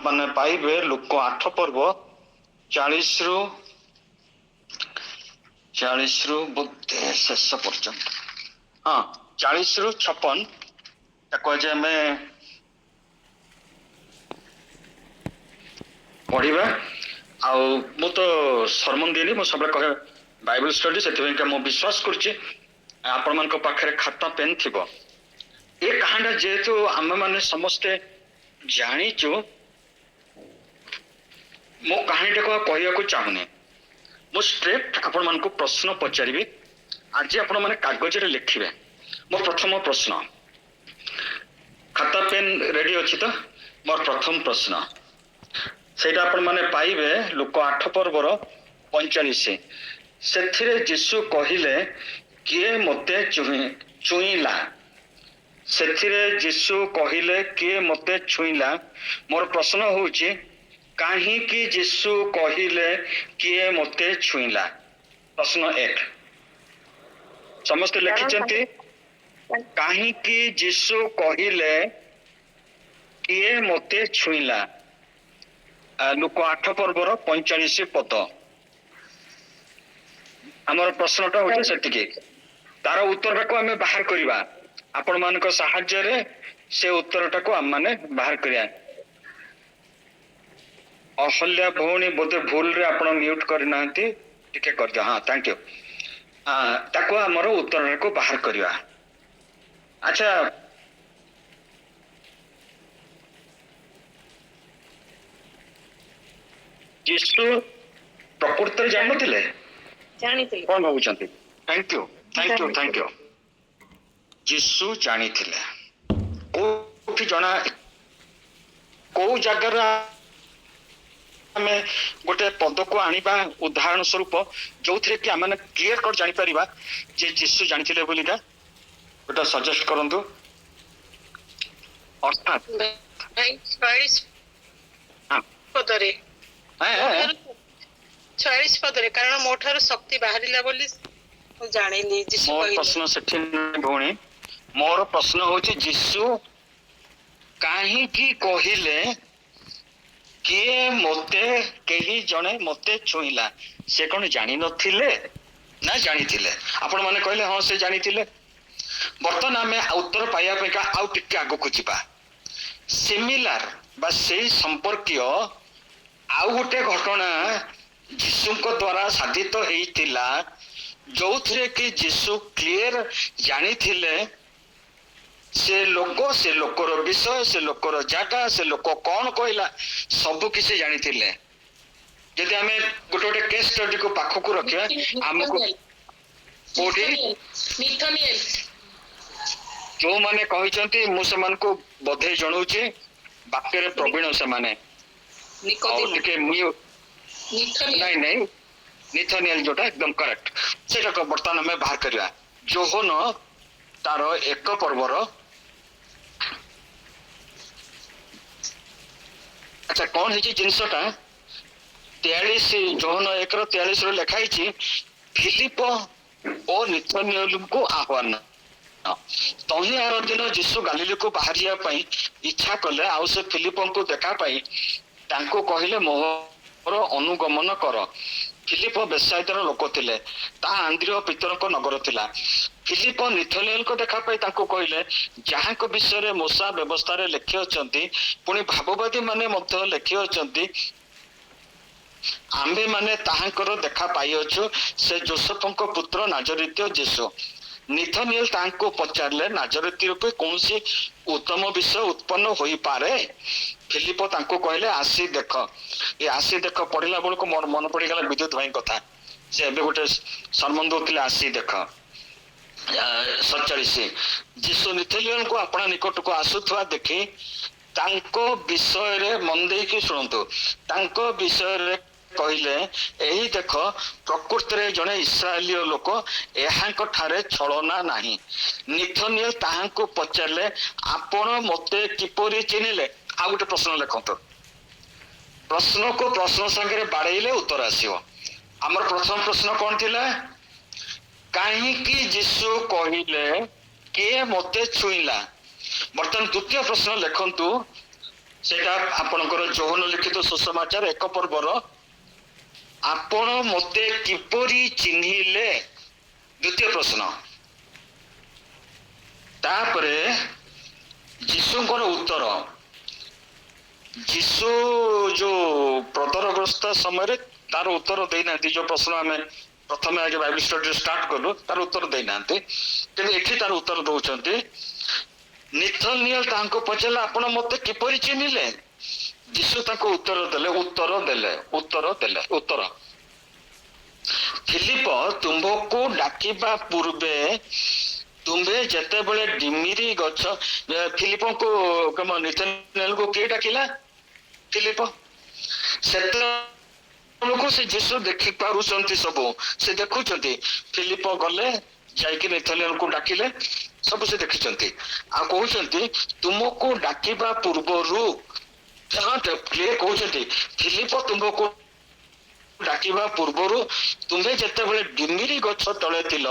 ମାନେ ପାଇବେ ଲୋକ 8 ପର୍ବ 40 ରୁ ବୋଧେ ଶେଷ ପର୍ଯ୍ୟନ୍ତ, ହଁ 40 ରୁ 56 ତାକୁ ଆଜି ଆମେ ପଢିବା। ଆଉ ମୁଁ ତ ସରମନ ଦିଏନି, ମୁଁ ସବୁବେଳେ କହେ ବାଇବଲ ଷ୍ଟଡି, ସେଥିପାଇଁ ମୁଁ ବିଶ୍ୱାସ କରୁଛି ଆପଣମାନଙ୍କ ପାଖରେ ଖାତା ପେନ୍ ଥିବ। ଏ କାହାଣୀଟା ଯେହେତୁ ଆମେ ମାନେ ସମସ୍ତେ ଜାଣିଛୁ, ମୋ କାହାଣୀଟାକୁ କହିବାକୁ ଚାହୁଁନି। ମୁଁ ଷ୍ଟ୍ରେଟ୍ ଆପଣମାନଙ୍କୁ ପ୍ରଶ୍ନ ପଚାରିବି, ଆଜି ଆପଣ ମାନେ କାଗଜରେ ଲେଖିବେ। ମୋ ପ୍ରଥମ ପ୍ରଶ୍ନ, ଖାତା ପେନ୍ ରେଡି ଅଛି ତ? ମୋର ପ୍ରଥମ ପ୍ରଶ୍ନ ସେଇଟା ଆପଣ ମାନେ ପାଇବେ ଲୋକ 8 ପର୍ବର 45। ସେଥିରେ ଯୀଶୁ କହିଲେ କିଏ ମୋତେ ଛୁଇଁଲା। ସେଥିରେ ଯୀଶୁ କହିଲେ କିଏ ମୋତେ ଛୁଇଁଲା। ମୋର ପ୍ରଶ୍ନ ହଉଛି କାହିଁକି ଯୀଶୁ କହିଲେ କିଏ ମୋତେ ଛୁଇଁଲା? ପ୍ରଶ୍ନ 1 ସମସ୍ତେ ଲେଖିଛନ୍ତି, କାହିଁକି ଯୀଶୁ କହିଲେ କିଏ ମୋତେ ଛୁଇଁଲା? ଲୋକ 8 ପର୍ବର 45 ପଦ। ଆମର ପ୍ରଶ୍ନଟା ହଉଛି ସେତିକି। ତାର ଉତ୍ତରଟାକୁ ଆମେ ବାହାର କରିବା, ଆପଣ ମାନଙ୍କ ସାହାଯ୍ୟରେ ସେ ଉତ୍ତରଟାକୁ ଆମେ ମାନେ ବାହାର କରିବା। ଅହଲ୍ୟା ଭଉଣୀ ବୋଧେ ଭୁଲରେ ଆପଣ ମ୍ୟୁଟ କରିନାହାନ୍ତି, ଟିକେ କରିଦିଅ। ହଁ ଥ୍ୟାଙ୍କ ୟୁ। ତାକୁ ଆମର ଉତ୍ତରଟାକୁ ବାହାର କରିବା। ଆଚ୍ଛା, ଯୀଶୁ ପ୍ରକୃତରେ ଜାଣିନଥିଲେ? କଣ ଭାବୁଛନ୍ତି? Thank you. ଯୀଶୁ ଜାଣିଥିଲେ। କୋଉଠି ଜଣା, କୋଉ ଜାଗାରେ ଆମେ ଗୋଟେ ପଦକୁ ଆଣିବା ଉଦାହରଣ ସ୍ୱରୂପ, ଯୋଉଥିରେ କି ଆମେ କ୍ଲିୟର କଟ୍ ଜାଣିପାରିବା ଯେ ଯୀଶୁ ଜାଣିଥିଲେ ବୋଲିକା? ଗୋଟେ ସଜେଷ୍ଟ କରନ୍ତୁ। ଅର୍ଥାତ୍ 46 ପଦରେ, କାରଣ ମୋ ଠାରୁ ଶକ୍ତି ବାହାରିଲା ବୋଲି ମୁଁ ଜାଣିଲି। ମୋର ପ୍ରଶ୍ନ ସେଠି ଭଉଣୀ, ମୋର ପ୍ରଶ୍ନ ହଉଛି ଯୀଶୁ କାହିଁକି କହିଲେ କିଏ ମୋତେ, କେହି ଜଣେ ମୋତେ ଛୁଇଁଲା? ସେ କଣ ଜାଣିନଥିଲେ ନା ଜାଣିଥିଲେ? ଆପଣ ମାନେ କହିଲେ ହଁ ସେ ଜାଣିଥିଲେ। ବର୍ତ୍ତମାନ ଆମେ ଉତ୍ତର ପାଇବା ପାଇଁକା ଆଉ ଟିକେ ଆଗକୁ ଯିବା। ସିମିଲାର ବା ସେଇ ସମ୍ପର୍କୀୟ ଆଉ ଗୋଟେ ଘଟଣା ଯୀଶୁଙ୍କ ଦ୍ଵାରା ସାଧିତ ହେଇଥିଲା, ଯୋଉଥିରେ କି ଯୀଶୁ କ୍ଲିୟର ଜାଣିଥିଲେ ସେ ଲୋକ, ସେ ଲୋକର ବିଷୟ, ସେ ଲୋକର ଜାଗା, ସେ ଲୋକ କଣ କହିଲା, ସବୁ କିଛି ଜାଣିଥିଲେ। ଯଦି ଆମେ ଗୋଟେ ଗୋଟେ କେସ୍ ଷ୍ଟଡିକୁ ପାଖକୁ ରଖିବା, ଆମକୁ କୋଉଠି ଯୋଉମାନେ କହିଛନ୍ତି ମୁଁ ସେମାନଙ୍କୁ ବଧେଇ ଜଣାଉଛି, ବାକ୍ୟରେ ପ୍ରବୀଣ ସେମାନେ। ଟିକେ ନାଇଁ ନିଥନିଏଲ ଯୋଉଟା ଏକଦମ କରେକ୍ଟ, ସେଇଟାକୁ ବର୍ତ୍ତମାନ ଆମେ ବାହାର କରିବା। ଯୋହନ ତାର 1 ପର୍ବର, ଆଚ୍ଛା କଣ ହେଇଛି ଜିନିଷଟା, 43 ଯୋହନ 1:43 ଲେଖା ହେଇଛି, ଫିଲିପ ଓ ନିଥନିଏଲଙ୍କୁ ଆହ୍ୱାନ। ତହିଁ ଆର ଦିନ ଯୀଶୁ ଗାଲିଲକୁ ବାହାରିବା ପାଇଁ ଇଚ୍ଛା କଲେ, ଆଉ ସେ ଫିଲିପଙ୍କୁ ଦେଖା ପାଇ ତାଙ୍କୁ କହିଲେ ମୋର ଅନୁଗମନ କର। ଫିଲିପ ବେସାଇଦାର ଲୋକ ଥିଲେ, ତାହା ଆନ୍ଦ୍ରିୟ ପିତରଙ୍କ ନଗର ଥିଲା। ଫିଲିପ ନିଥନିଏଲଙ୍କ ଦେଖା ପାଇ ତାଙ୍କୁ କହିଲେ, ଯାହାଙ୍କ ବିଷୟରେ ମୋଶା ବ୍ୟବସ୍ଥାରେ ଲେଖିଅଛନ୍ତି, ପୁଣି ଭାବବାଦୀ ମାନେ ମଧ୍ୟ ଲେଖିଅଛନ୍ତି, ଆମ୍ଭେ ମାନେ ତାହାଙ୍କର ଦେଖା ପାଇଅଛୁ, ସେ ଯୋସେଫଙ୍କ ପୁତ୍ର ନାଜରିତ୍ୟ ଯୀଶୁ। ନିଥନିଏଲ ତାଙ୍କୁ ପଚାରିଲେ, ନାଜରିତି ରୂପେ କୌଣସି ଉତ୍ତମ ବିଷୟ ଉତ୍ପନ୍ନ ହୋଇପାରେ? ଫିଲିପ ତାଙ୍କୁ କହିଲେ, ଆସି ଦେଖ। ଏ ଆସି ଦେଖ ପଢିଲା ବେଳକୁ ମୋର ମନେ ପଡିଗଲା ବିଦ୍ୟୁତ ଭାଇ କଥା। ସେ ଏବେ ଗୋଟେ ସରମନ ଦଉଥିଲେ, ଆସି ଦେଖ। 47 ଯୀଶୁ ନିଥନିଏଲଙ୍କୁ ଆପଣା ନିକଟକୁ ଆସୁଥିବା ଦେଖି ତାଙ୍କ ବିଷୟରେ ମନ ଦେଇକି ଶୁଣନ୍ତୁ, ତାଙ୍କ ବିଷୟରେ କହିଲେ, ଏହି ଦେଖ ପ୍ରକୃତରେ ଜଣେ ଇସ୍ରାଏଲୀୟ ଲୋକ, ଏହାଙ୍କ ଠାରେ ଛଳନା ନାହିଁ। ନିଥନିଏଲ ତାହାଙ୍କୁ ପଚାରିଲେ, ଆପଣ ମୋତେ କିପରି ଚିହ୍ନିଲେ? ଆଉ ଗୋଟେ ପ୍ରଶ୍ନ ଲେଖନ୍ତୁ, ପ୍ରଶ୍ନକୁ ପ୍ରଶ୍ନ ସାଙ୍ଗରେ ବାଡେଇଲେ ଉତ୍ତର ଆସିବ। ଆମର ପ୍ରଥମ ପ୍ରଶ୍ନ କଣ ଥିଲା? କାହିଁକି ଯୀଶୁ କହିଲେ କିଏ ମୋତେ ଛୁଇଁଲା? ବର୍ତ୍ତମାନ ଦ୍ୱିତୀୟ ପ୍ରଶ୍ନ ଲେଖନ୍ତୁ, ସେଟା ଆପଣଙ୍କର ଯୌନ ଲିଖିତ ସୁସମାଚାର 1 ପର୍ବର ଆପଣ ମତେ କିପରି ଚିହ୍ନିଲେ ଦ୍ୱିତୀୟ ପ୍ରଶ୍ନ। ତାପରେ ଯୀଶୁଙ୍କର ଉତ୍ତର, ଯୀଶୁ ଯୋଉ ପ୍ରତରଗ୍ରସ୍ତ ସମୟରେ ତାର ଉତ୍ତର ଦେଇନାହାନ୍ତି। ଯୋଉ ପ୍ରଶ୍ନ ଆମେ ପ୍ରଥମେ ଆଗେ ବାଇବେଲ ଷ୍ଟଡି ଷ୍ଟାର୍ଟ କଲୁ ତାର ଉତ୍ତର ଦେଇନାହାନ୍ତି, କିନ୍ତୁ ଏଠି ତାର ଉତ୍ତର ଦଉଛନ୍ତି। ନିଥନିଏଲ ତାଙ୍କୁ ପଚାରିଲା ଆପଣ ମତେ କିପରି ଚିହ୍ନିଲେ? ଯୀଶୁ ତାଙ୍କୁ ଉତ୍ତର ଫିଲିପ ତୁମ୍ଭକୁ ଡାକିବା ପୂର୍ବେ ତୁମ୍ଭେ ଯେତେବେଳେ ଡିମିରି ଗଛ, ଫିଲିପଙ୍କୁ ନିଥନିଏଲକୁ କିଏ ଡାକିଲା? ଫିଲିପ। ସେତେବେଳକୁ ସେ ଯୀଶୁ ଦେଖି ପାରୁଛନ୍ତି, ସବୁ ସେ ଦେଖୁଛନ୍ତି। ଫିଲିପ ଗଲେ ଯାଇକି ନିଥନିଏଲକୁ ଡାକିଲେ, ସବୁ ସେ ଦେଖିଛନ୍ତି। ଆଉ କହୁଛନ୍ତି ତୁମକୁ ଡାକିବା ପୂର୍ବରୁ କହୁଛନ୍ତି ଫିଲିପ ତୁମକୁ ଡାକିବା ପୂର୍ବରୁ ତୁମେ ଯେତେବେଳେ ଡିମିରି ଗଛ ତଳେ ଥିଲ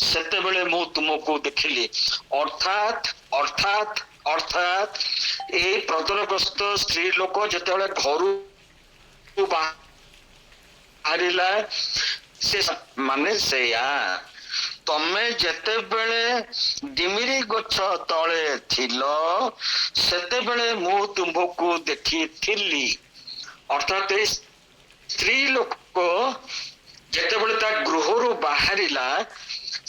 ସେତେବେଳେ ମୁଁ ତୁମକୁ ଦେଖିଲି। ଅର୍ଥାତ୍ ଏଇ ପ୍ରତରଗ୍ରସ୍ତ ସ୍ତ୍ରୀ ଲୋକ ଯେତେବେଳେ ଘରୁ ବାହାରିଲା ସେ ମାନେ ସେଇଆ, ତମେ ଯେତେବେଳେ ଡିମିରି ଗଛ ତଳେ ଥିଲ ସେତେବେଳେ ମୁଁ ତୁମକୁ ଦେଖିଥିଲି। ଅର୍ଥାତ୍ ଏଇ ସ୍ତ୍ରୀ ଲୋକ ଯେତେବେଳେ ତା ଗୃହରୁ ବାହାରିଲା,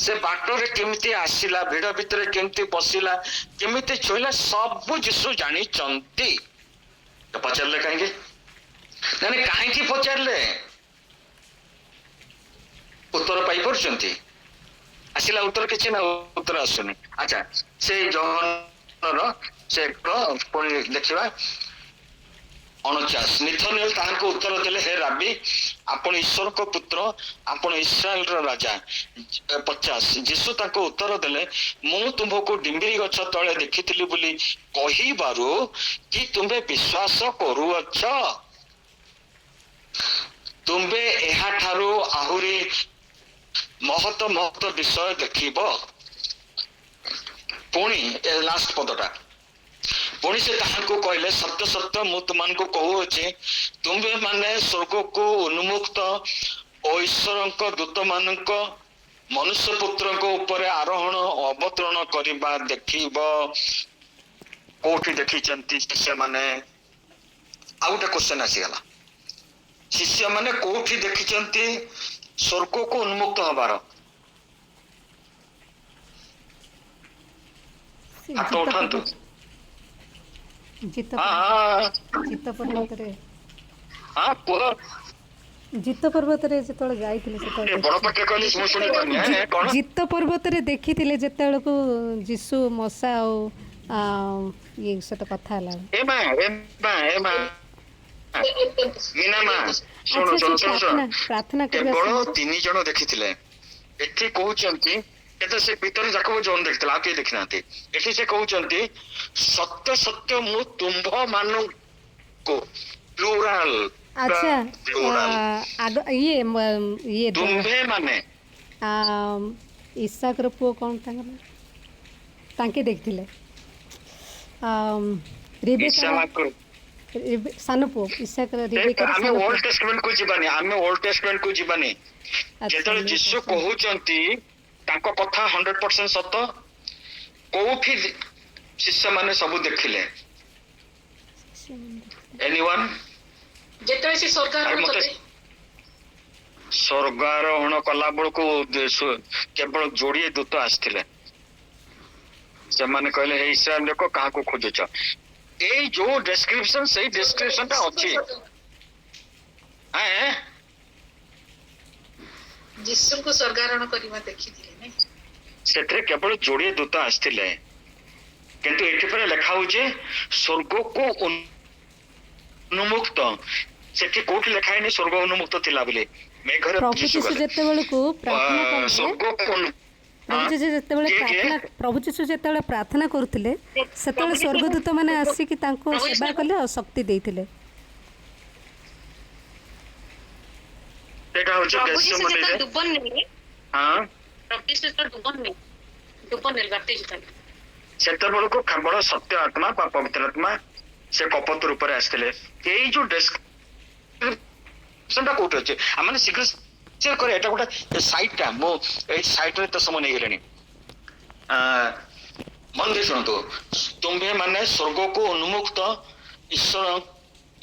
ସେ ବାଟରେ କେମିତି ଆସିଲା, ଭିଡ ଭିତରେ କେମିତି ବସିଲା, କେମିତି ଛୁଇଁଲା, ସବୁ ଯୀଶୁ ଜାଣିଛନ୍ତି। ପଚାରିଲେ କାହିଁକି? କାହିଁକି ପଚାରିଲେ? ଉତ୍ତର ପାଇପାରୁଛନ୍ତି? ଆସିଲା ଉତ୍ତର? କିଛି ନା ଉତ୍ତର ଆସୁନି। ଆଚ୍ଛା, ସେ ଜହନର ସେ ପୁଣି ଦେଖିବା 49। ନିଥନିଏଲ ତାହାଙ୍କୁ ଉତ୍ତର ଦେଲେ, ହେ ରାବି, ଆପଣ ଈଶ୍ୱରଙ୍କ ପୁତ୍ର, ଆପଣ ଇସ୍ରାଏଲର ରାଜା। 50। ଯୀଶୁ ତାଙ୍କୁ ଉତ୍ତର ଦେଲେ, ମୁଁ ତୁମ୍ଭକୁ ଡିମ୍ବିରି ଗଛ ତଳେ ଦେଖିଥିଲି ବୋଲି କହିବାରୁ କି ତୁମ୍ଭେ ବିଶ୍ୱାସ କରୁଅଛ? ତୁମ୍ଭେ ଏହାଠାରୁ ଆହୁରି ମହତ ବିଷୟ ଦେଖିବ। ପୁଣି ଲାଷ୍ଟ ପଦଟା, ପୁଣି ସେ ତାହାଙ୍କୁ କହିଲେ, ସତ୍ୟ ସତ୍ୟ ମୁଁ ତୁମମାନଙ୍କୁ କହୁଅଛି, ତୁମ୍ଭେ ମାନେ ସ୍ୱର୍ଗକୁ ଉନ୍ମୁକ୍ତ ଓ ଈଶ୍ୱରଙ୍କ ଦୂତମାନଙ୍କ ମନୁଷ୍ୟ ପୁତ୍ରଙ୍କ ଉପରେ ଆରୋହଣ ଅବତରଣ କରିବା ଦେଖିବ। କୋଉଠି ଦେଖିଛନ୍ତି ଶିଷ୍ୟମାନେ? ଆଉ ଗୋଟେ କ୍ୱେଶ୍ଚନ ଆସିଗଲା, ଶିଷ୍ୟମାନେ କୋଉଠି ଦେଖିଛନ୍ତି ସ୍ୱର୍ଗକୁ ଉନ୍ମୁକ୍ତ ହବାର? ହାତ ଉଠାନ୍ତୁ। ଜିତ ପର୍ବତରେ ଜିତ ପର୍ବତରେ ଯେତେବେଳେ ଯାଇଥିଲେ ଜିତ ପର୍ବତରେ ଦେଖିଥିଲେ, ଯେତେବେଳକୁ ଯୀଶୁ ମଶା ଆଉ ଇଏ ସହିତ କଥା ହେଲା। ପ୍ରାର୍ଥନା କେବଳ 3 ଜଣ ଦେଖିଥିଲେ। ଏଠି କହୁଛନ୍ତି କେତେ? ସେ ଭିତରେ ଯାକବ ଜଣ ଦେଖିଥିଲା, ଆଉ କେହି ଦେଖିନାହାନ୍ତି। ଏଠି ସେ କହୁଛନ୍ତି ସତ୍ୟ ସତ୍ୟ ମୁଁ ତୁମ୍ଭ ମାନଙ୍କୁ, ପ୍ଲୁରାଲ। ଆଚ୍ଛା, ଇଏ ତୁମ୍ଭେ ମାନେ ଇସାକର ପୁଅ କଣ ତାଙ୍କ ନାଁ? ତାଙ୍କେ ଦେଖିଥିଲେ ସାନ ପୁଅ ଇସାକର। ଆମେ ଓଲ୍ଡ ଟେଷ୍ଟମେଣ୍ଟକୁ ଯିବାନି। ଯେତେବେଳେ ଯୀଶୁ କହୁଛନ୍ତି ତାଙ୍କ କଥା 100% ସତ। କୋଉଠି ଶିଷ୍ୟମାନେ ସବୁ ଦେଖିଲେ? ଏନିୱାନ? ଯେତେବେଳେ ସେ ସ୍ୱର୍ଗାରୋହଣ କଲା ବେଳକୁ କେବଳ ଯୋଡ଼ିଏ ଦୂତ ଆସିଥିଲେ। ସେମାନେ କହିଲେ, ହେ ଇସ୍ରାଏଲ ଲୋକ, କାହାକୁ ଖୋଜୁଛ? ଏଇ ଯୋଉ ଡେସ୍କ୍ରିପସନ, ସେଇ ଡେସ୍କ୍ରିପସନ ଟା ଅଛି। ଯୀଶୁଙ୍କୁ ସ୍ୱର୍ଗାରୋହଣ କରିବା ଦେଖିଥିଲେ ନାଇଁ? ସେଥିରେ କେବଳ ଯୋଡ଼ିଏ ଦୂତ ଆସିଥିଲେ, କିନ୍ତୁ ଏଠି ପରେ ଲେଖା ହଉଛି ସ୍ୱର୍ଗକୁ ଉନ୍ମୁକ୍ତ। ସେଠି କୋଉଠି ଲେଖା ହେଇନି ସ୍ୱର୍ଗ ଉନ୍ମୁକ୍ତ ଥିଲା ବୋଲି। ମେଘରେ ପ୍ରଭୁ ଯୀଶୁ ଯେତେବେଳକୁ ପ୍ରାର୍ଥନା କରୁଥିଲେ, ସେତେବେଳେ ସ୍ୱର୍ଗଦୂତ ମାନେ ଆସିକି ତାଙ୍କୁ ସେବା କଲେ ଆଉ ଶକ୍ତି ଦେଇଥିଲେ। ସେତେବେଳକୁ କେବଳ ସତ୍ୟ ଆତ୍ମା ବା ପବିତ୍ର ଆତ୍ମା ସେ କପତ ରୂପରେ ଆସିଥିଲେ। ଏଇ ଯୋଉ ଡେସ୍କ୍ରିପସନଟା କୋଉଠି ଅଛି ଆମେ ଶୀଘ୍ର ସେୟାର କରିବା। ଏଟା ଗୋଟେ ସାଇଟ୍ ଟା ମୁଁ ଏଇ ସାଇଟ୍ ରେ ତ ସମୟ ନେଇଗଲେଣି। ମନ ଦେଇ ଶୁଣନ୍ତୁ, ତୁମ୍ଭେ ମାନେ ସ୍ୱର୍ଗକୁ ଉନ୍ମୁକ୍ତ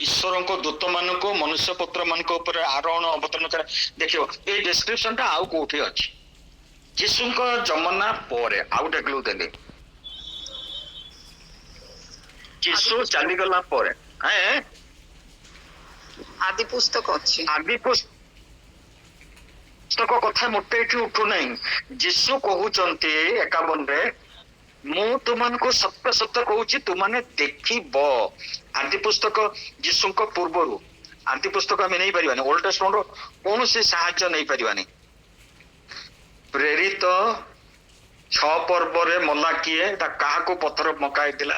ଈଶ୍ୱରଙ୍କ ଦୂତ ମାନଙ୍କୁ ମନୁଷ୍ୟ ପତ୍ର ମାନଙ୍କ ଉପରେ ଆରୋହଣ ଅବତରଣ କରେ। ଦେଖିବ ଏଇ ଡେସ୍କ୍ରିପସନ ଟା ଆଉ କୋଉଠି ଅଛି? ଯୀଶୁଙ୍କ ଜମନା ପରେ ଆଉ ଗୋଟେ କ୍ଲୁ ଦେଲି। ଯୀଶୁ ଚାଲିଗଲା ପରେ ଆଦି ପୁସ୍ତକ ଅଛି। ଆଦି ପୁସ୍ତକ କଥା ମୋଟେ ଏଠି ଉଠୁନାହିଁ। ଯୀଶୁ କହୁଛନ୍ତି 51ରେ, ମୁଁ ତୁମମାନଙ୍କୁ ସତ୍ୟ ସତ୍ୟ କହୁଛି ତୁମାନେ ଦେଖିବ। ଆଦି ପୁସ୍ତକ ଯୀଶୁଙ୍କ ପୂର୍ବରୁ ଆଦି ପୁସ୍ତକ ଆମେ ନେଇପାରିବାନି, ଓଲ୍ଡ ଟେଷ୍ଟମେଣ୍ଟ କୌଣସି ସାହାଯ୍ୟ ନେଇପାରିବାନି। ପ୍ରେରିତ 6 ପର୍ବରେ ମଲା କିଏ? କାହାକୁ ପଥର ମକା ହେଇଥିଲା?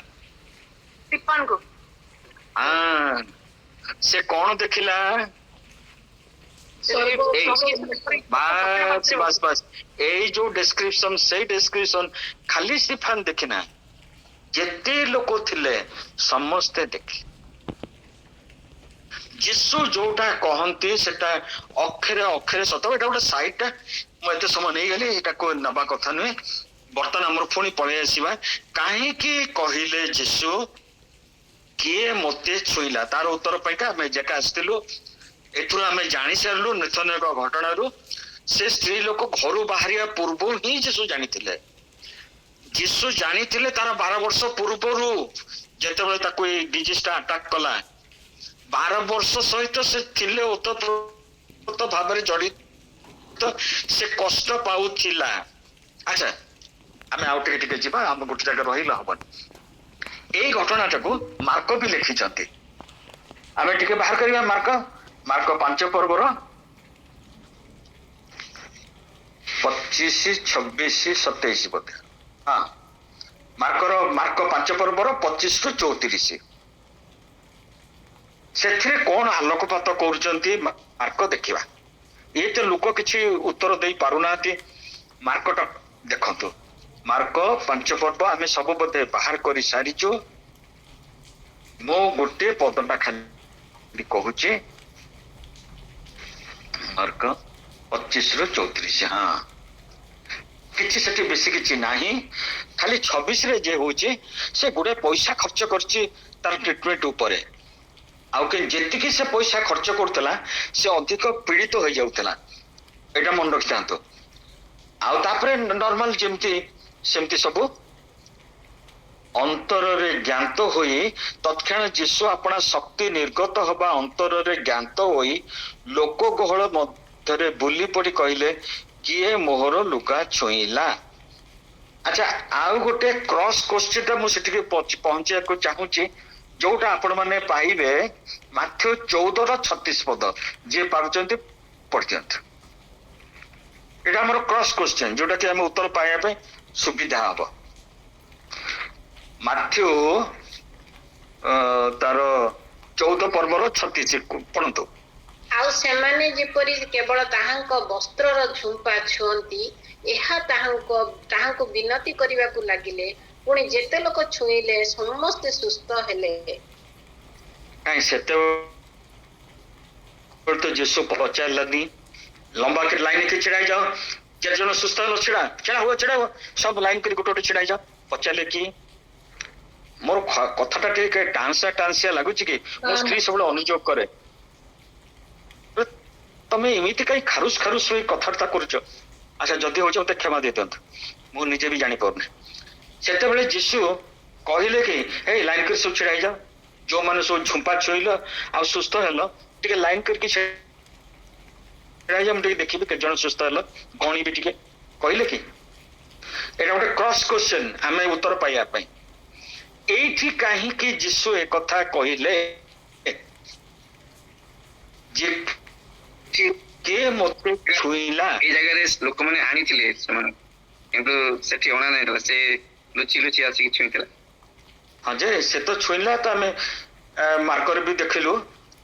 ସ୍ତିଫାନକୁ। ସେ କଣ ଦେଖିଲା? ବାସ୍ ଏଇ ଯୋଉ ଡେସ୍କ୍ରିପସନ, ସେଇ ଡେସ୍କ୍ରିପସନ ଖାଲି ସ୍ତିଫାନ ଦେଖିନା, ଯେତେ ଲୋକ ଥିଲେ ସମସ୍ତେ ଦେଖି। ଯୀଶୁ ଯୋଉଟା କହନ୍ତି ସେଟା ଅକ୍ଷରେ ଅକ୍ଷରେ ସତ। ଏଟା ଗୋଟେ ସାଇଟ୍ ଟା, ମୁଁ ଏତେ ସମୟ ନେଇଗଲି, ଏଟାକୁ ନେବା କଥା ନୁହେଁ। ବର୍ତ୍ତମାନ ଆମର ପୁଣି ପଳେଇ ଆସିବା। କାହିଁକି କହିଲେ ଯୀଶୁ କିଏ ମୋତେ ଛୁଇଁଲା? ତାର ଉତ୍ତର ପାଇଁକା ଆମେ ଯେକା ଆସିଥିଲୁ। ଏଥିରୁ ଆମେ ଜାଣି ସାରିଲୁ ନିଥନଙ୍କ ଘଟଣାରୁ, ସେ ସ୍ତ୍ରୀ ଲୋକ ଘରୁ ବାହାରିବା ପୂର୍ବରୁ ହିଁ ଯୀଶୁ ଜାଣିଥିଲେ। ଯୀଶୁ ଜାଣିଥିଲେ ତାର 12 ବର୍ଷ ପୂର୍ବରୁ, ଯେତେବେଳେ ତାକୁ ଏଇ ଡିଜିଜ ଟା ଆଟାକ କଲା। 12 ବର୍ଷ ସହିତ ସେ ଥିଲେ ଓତପ୍ରୋତ ଭାବରେ ଜଡିତ, ସେ କଷ୍ଟ ପାଉଥିଲା। ଆଚ୍ଛା, ଆମେ ଆଉ ଟିକେ ଟିକେ ଯିବା, ଆମେ ଗୋଟେ ଜାଗା ରହିଲେ ହବନି। ଏଇ ଘଟଣାଟାକୁ ମାର୍କ ବି ଲେଖିଛନ୍ତି। ଆମେ ଟିକେ ବାହାର କରିବା ମାର୍କ 5 ପର୍ବର 25, 26, 27 ବୋଧେ। ହଁ, ମାର୍କ 5 ପର୍ବର 25 ରୁ 34। ସେଥିରେ କଣ ଆଲୋକପାତ କରୁଛନ୍ତି ମାର୍କ ଦେଖିବା। ଇଏ ତ ଲୋକ କିଛି ଉତ୍ତର ଦେଇ ପାରୁନାହାନ୍ତି। ମାର୍କଟା ଦେଖନ୍ତୁ, ମାର୍କ 5 ପର୍ବ ଆମେ ସବୁ ବୋଧେ ବାହାର କରି ସାରିଛୁ। ମୁଁ ଗୋଟେ ପଦଟା ଖାଲି କହୁଛି, ମାର୍କ 25 ରୁ 34। ହଁ, କିଛି ସେଠି ବେଶୀ କିଛି ନାହିଁ, ଖାଲି 26 ରେ ଯେ ହଉଛି ସେ ଗୁଡେ ପଇସା ଖର୍ଚ୍ଚ କରିଛି ତାର ଟ୍ରିଟମେଣ୍ଟ ଉପରେ। ଆଉ ଯେତିକି ସେ ପଇସା ଖର୍ଚ୍ଚ କରୁଥିଲା ସେ ଅଧିକ ପୀଡିତ ହେଇଯାଉଥିଲା। ଏଇଟା ମନେ ରଖିଥାନ୍ତୁ। ଆଉ ତାପରେ ନର୍ମାଲ ଯେମିତି ସେମିତି ସବୁ ଅନ୍ତରରେ ଜ୍ଞାତ ହୋଇ ତତ୍କ୍ଷଣ ଯୀଶୁ ଆପଣା ଶକ୍ତି ନିର୍ଗତ ହବା ଅନ୍ତରରେ ଜ୍ଞାତ ହୋଇ ଲୋକ ଗହଳ ମଧ୍ୟରେ ବୁଲି ପଡି କହିଲେ, କିଏ ମୋହର ଲୁଗା ଛୁଇଁଲା? ଆଚ୍ଛା, ଆଉ ଗୋଟେ କ୍ରସ୍ କୋଶ୍ଚିନ୍ ଟା ମୁଁ ସେଠିକି ପହଞ୍ଚିବାକୁ ଚାହୁଁଛି, ଯୋଉଟା ଆପଣ ମାନେ ପାଇବେ ମାଥ୍ୟୁ 14 ର 36 ପଦ। ଯିଏ ପାରୁଛନ୍ତି ପଢିଦିଅନ୍ତୁ। ଏଇଟା ଆମର କ୍ରସ୍ କୋଶ୍ଚିନ୍, ଯୋଉଟା କି ଆମେ ଉତ୍ତର ପାଇବା ପାଇଁ ସୁବିଧା ହବ। ମାଥ୍ୟୁ ତାର 14 ପର୍ବର 36 ପଢନ୍ତୁ। ଆଉ ସେମାନେ ଯେପରି କେବଳ ତାହାଙ୍କ ବସ୍ତ୍ରର ଝୁମ୍ପା ଛୁଅନ୍ତି, ଏହା ତାହାଙ୍କୁ ବିନତି କରିବାକୁ ଲାଗିଲେ। ପୁଣି ଯେତେ ଲୋକ ଛୁଇଁଲେ ସମସ୍ତେ ସୁସ୍ଥ ହେଲେ। କାହିଁ ସେତେବେଳେ ତ ଯୀଶୁ ପଚାରିଲାନି, ଲମ୍ବା ଲାଇନ କି ଛିଡା ହେଇଯାଅ, 4 ଜଣ ସୁସ୍ଥ ହେଲ, ଛିଡା ହୁଅ, ସବୁ ଲାଇନ କରି ଗୋଟେ ଗୋଟେ ଛିଡା ହେଇଯାଅ। ପଚାରିଲେ କି? ମୋର କଥାଟା ଟିକେ ଟାନ୍ସିଆ ଲାଗୁଛି କି? ମୋ ସ୍ତ୍ରୀ ସବୁବେଳେ ଅନୁଯୋଗ କରେ, ତମେ ଏମିତି କାହିଁ ଖାରୁସ ହୋଇ କଥାବାର୍ତ୍ତା କରୁଛ? ଆଚ୍ଛା, ଯଦି ହଉଛି ମତେ କ୍ଷମା ଦେଇଦିଅନ୍ତୁ, ମୁଁ ନିଜେ ବି ଜାଣିପାରୁନି। ସେତେବେଳେ ଯୀଶୁ କହିଲେ କି ଏଇ ଲାଇନ କରି ସବୁ ଛିଡା ହେଇଯାଅ, ଯୋଉମାନେ ସବୁ ଝୁମ୍ପା ଛୁଇଁଲ ଆଉ ସୁସ୍ଥ ହେଲ, ଟିକେ ଲାଇନ କରିକି ଛିଡା ହେଇଯାଅ, ମୁଁ ଟିକେ ଦେଖିବି କେତେ ଜଣ ସୁସ୍ଥ ହେଲ, ଗଣିବି ଟିକେ। କହିଲେ କି? ଏଇଟା ଗୋଟେ କ୍ରସ୍ କୋଶ୍ଚିନ୍ ଆମେ ଉତ୍ତର ପାଇବା ପାଇଁ। ଏଇଠି କାହିଁକି ଯୀଶୁ ଏ କଥା କହିଲେ ଯେ କିଏ ମୋତେ ଛୁଇଁଲା? ଏଇ ଜାଗାରେ ଲୋକମାନେ ଆଣିଥିଲେ ସେମାନେ, କିନ୍ତୁ ସେଠି ଅଣା ନାହିଁ, ସେ ଲୁଚି ଆସିକି ଛୁଇଁଥିଲା। ହଁ ଯେ ସେ ତ ଛୁଇଁଲା, ତ ଆମେ ମାର୍କରେ ବି ଦେଖିଲୁ।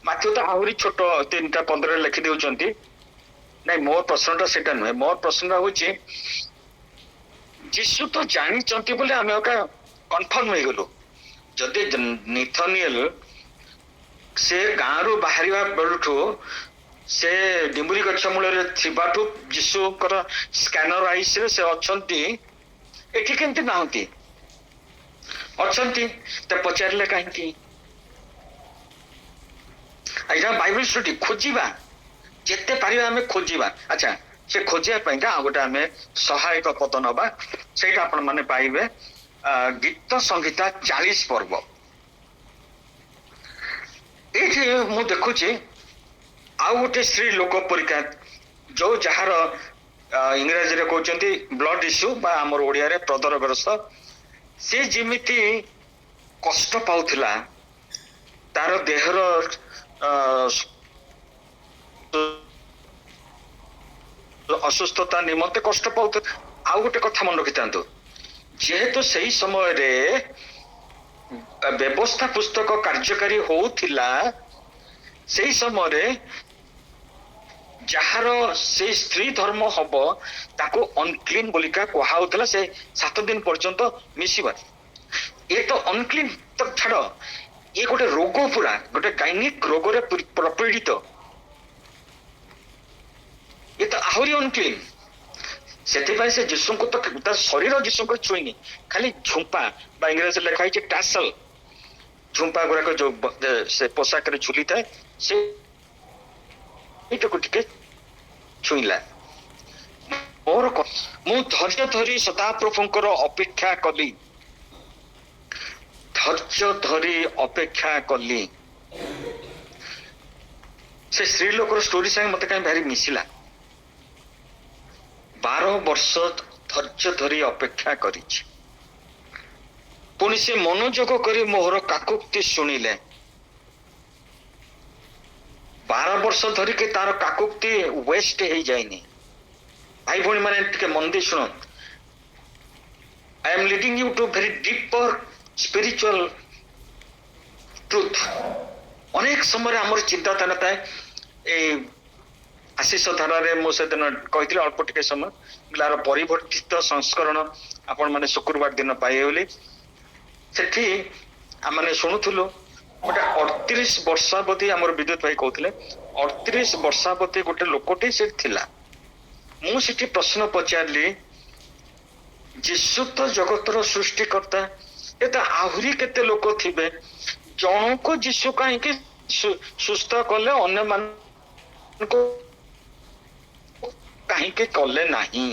ମାଥ୍ୟୁ ତ ଆହୁରି ଛୋଟ 3:15 ଲେଖି ଦେଉଛନ୍ତି। ନାଇଁ, ମୋ ପ୍ରଶ୍ନଟା ସେଟା ନୁହେଁ। ମୋ ପ୍ରଶ୍ନଟା ହଉଛି ଯୀଶୁ ତ ଜାଣିଛନ୍ତି ବୋଲି ଆମେ କନଫର୍ମ ହେଇଗଲୁ। ଯଦି ନିଥନିଏଲ ସେ ଗାଁରୁ ବାହାରିବା ବେଳଠୁ ସେ ଡିମ୍ବୁରି ଗଛ ମୂଳରେ ଥିବାଠୁ ଯୀଶୁଙ୍କର ସ୍କାନର ଆଇସରେ ସେ ଅଛନ୍ତି, ଏଠି କେମିତି ନାହାନ୍ତି? ଅଛନ୍ତି। ତ ପଚାରିଲେ କାହିଁକି? ଏଇଟା ବାଇବଲ ଷ୍ଟଡି, ଖୋଜିବା ଯେତେ ପାରିବା ଆମେ ଖୋଜିବା। ଆଚ୍ଛା, ସେ ଖୋଜିବା ପାଇଁକା ଆଉ ଗୋଟେ ଆମେ ସହାୟକ ପଦ ନବା, ସେଇଟା ଆପଣ ମାନେ ପାଇବେ ଗୀତ ସଂହିତା 40 ପର୍ବ। ଏଇଠି ମୁଁ ଦେଖୁଛି ଆଉ ଗୋଟେ ସ୍ତ୍ରୀ ଲୋକ ପରୀକ୍ଷା, ଯୋଉ ଯାହାର ଇଂରାଜୀରେ କହୁଛନ୍ତି ବ୍ଲଡ ଇସ୍ୟୁ ବା ଆମର ଓଡିଆରେ ପ୍ରଦର ଗ୍ରସ୍ତ, ସେ ଯେମିତି କଷ୍ଟ ପାଉଥିଲା, ତାର ଦେହର ଅସୁସ୍ଥତା ନିମନ୍ତେ କଷ୍ଟ ପାଉଥିଲା। ଆଉ ଗୋଟେ କଥା ମନେ ରଖିଥାନ୍ତୁ, ଯେହେତୁ ସେଇ ସମୟରେ ବ୍ୟବସ୍ଥା ପୁସ୍ତକ କାର୍ଯ୍ୟକାରୀ ହଉଥିଲା, ସେଇ ସମୟରେ ଯାହାର ସେଇ ସ୍ତ୍ରୀ ଧର୍ମ ହବ ତାକୁ ଅନକ୍ଲିନ ବୋଲିକା କୁହାହଉଥିଲା। ସେ 7 ଦିନ ପର୍ଯ୍ୟନ୍ତ ମିଶିବା। ଏ ତ ଅନକ୍ଲିନ ତ ଛାଡ, ଇଏ ଗୋଟେ ରୋଗ, ପୁରା ଗୋଟେ ଗାଇନିକ ରୋଗରେ ପ୍ରପୀଡିତ, ଏ ତ ଆହୁରି ଅନକ୍ଲିନ। ସେଥିପାଇଁ ସେ ଯୀଶୁଙ୍କୁ ତ ତା ଶରୀର ଯୀଶୁଙ୍କୁ ଛୁଇଁନି, ଖାଲି ଝୁମ୍ପା ବା ଇଂରାଜୀରେ ଲେଖା ହେଇଛି ଟାସଲ, ଝୁମ୍ପା ଗୁଡାକ ଯୋଉ ସେ ପୋଷାକରେ ଝୁଲିଥାଏ, ସେ ଏଇଟାକୁ ଟିକେ ଛୁଇଁଲା। ମୁଁ ଧୈର୍ଯ୍ୟ ଧରି ସଦାପ୍ରଭୁଙ୍କର ଅପେକ୍ଷା କଲି, ଧୈର୍ଯ୍ୟ ଧରି ଅପେକ୍ଷା କଲି। ସେ ସ୍ତ୍ରୀ ଲୋକର ଷ୍ଟୋରି ସାଙ୍ଗେ ମତେ କାହିଁ ଭାରି ମିଶିଲା। 12 ବର୍ଷ ଧୈର୍ଯ୍ୟ ଧରି ଅପେକ୍ଷା କରିଛି, ପୁଣି ସେ ମନୋଯୋଗ କରି ମୋହର କାକୁକ୍ତି ଶୁଣିଲେ। 12 ବର୍ଷ ଧରିକି ତାର କାକୁକ୍ତି ୱେଷ୍ଟ ହେଇଯାଇନି। ଭାଇ ଭଉଣୀ ମାନେ ଟିକେ ମନ ଦେଇ ଶୁଣ, I am leading you to very deeper spiritual truth। ଅନେକ ସମୟରେ ଆମର ଚିନ୍ତାଧାରା ଥାଏ, ଏଇ ଆଶିଷ ଧାରାରେ ମୁଁ ସେଦିନ କହିଥିଲି ଅଳ୍ପ ଟିକେ ସମୟ, ପିଲାର ପରିବର୍ତ୍ତିତ ସଂସ୍କରଣ ଆପଣ ମାନେ ଶୁକ୍ରବାର ଦିନ ପାଇବେ ବୋଲି। ସେଠି ଆମେ ଶୁଣୁଥିଲୁ ଗୋଟେ 38 ବର୍ଷାବତୀ, ଆମର ବିଦ୍ୟୁତ ଭାଇ କହୁଥିଲେ 38 ବର୍ଷାବତୀ ଗୋଟେ ଲୋକଟି ସେଠି ଥିଲା। ମୁଁ ସେଠି ପ୍ରଶ୍ନ ପଚାରିଲି, ଯୀଶୁ ତ ଜଗତର ସୃଷ୍ଟିକର୍ତ୍ତା, ଏ ତ ଆହୁରି କେତେ ଲୋକ ଥିବେ, ଜଣକୁ ଯୀଶୁ କାହିଁକି ସୁସ୍ଥ କଲେ, ଅନ୍ୟମାନଙ୍କୁ କାହିଁକି କଲେ ନାହିଁ?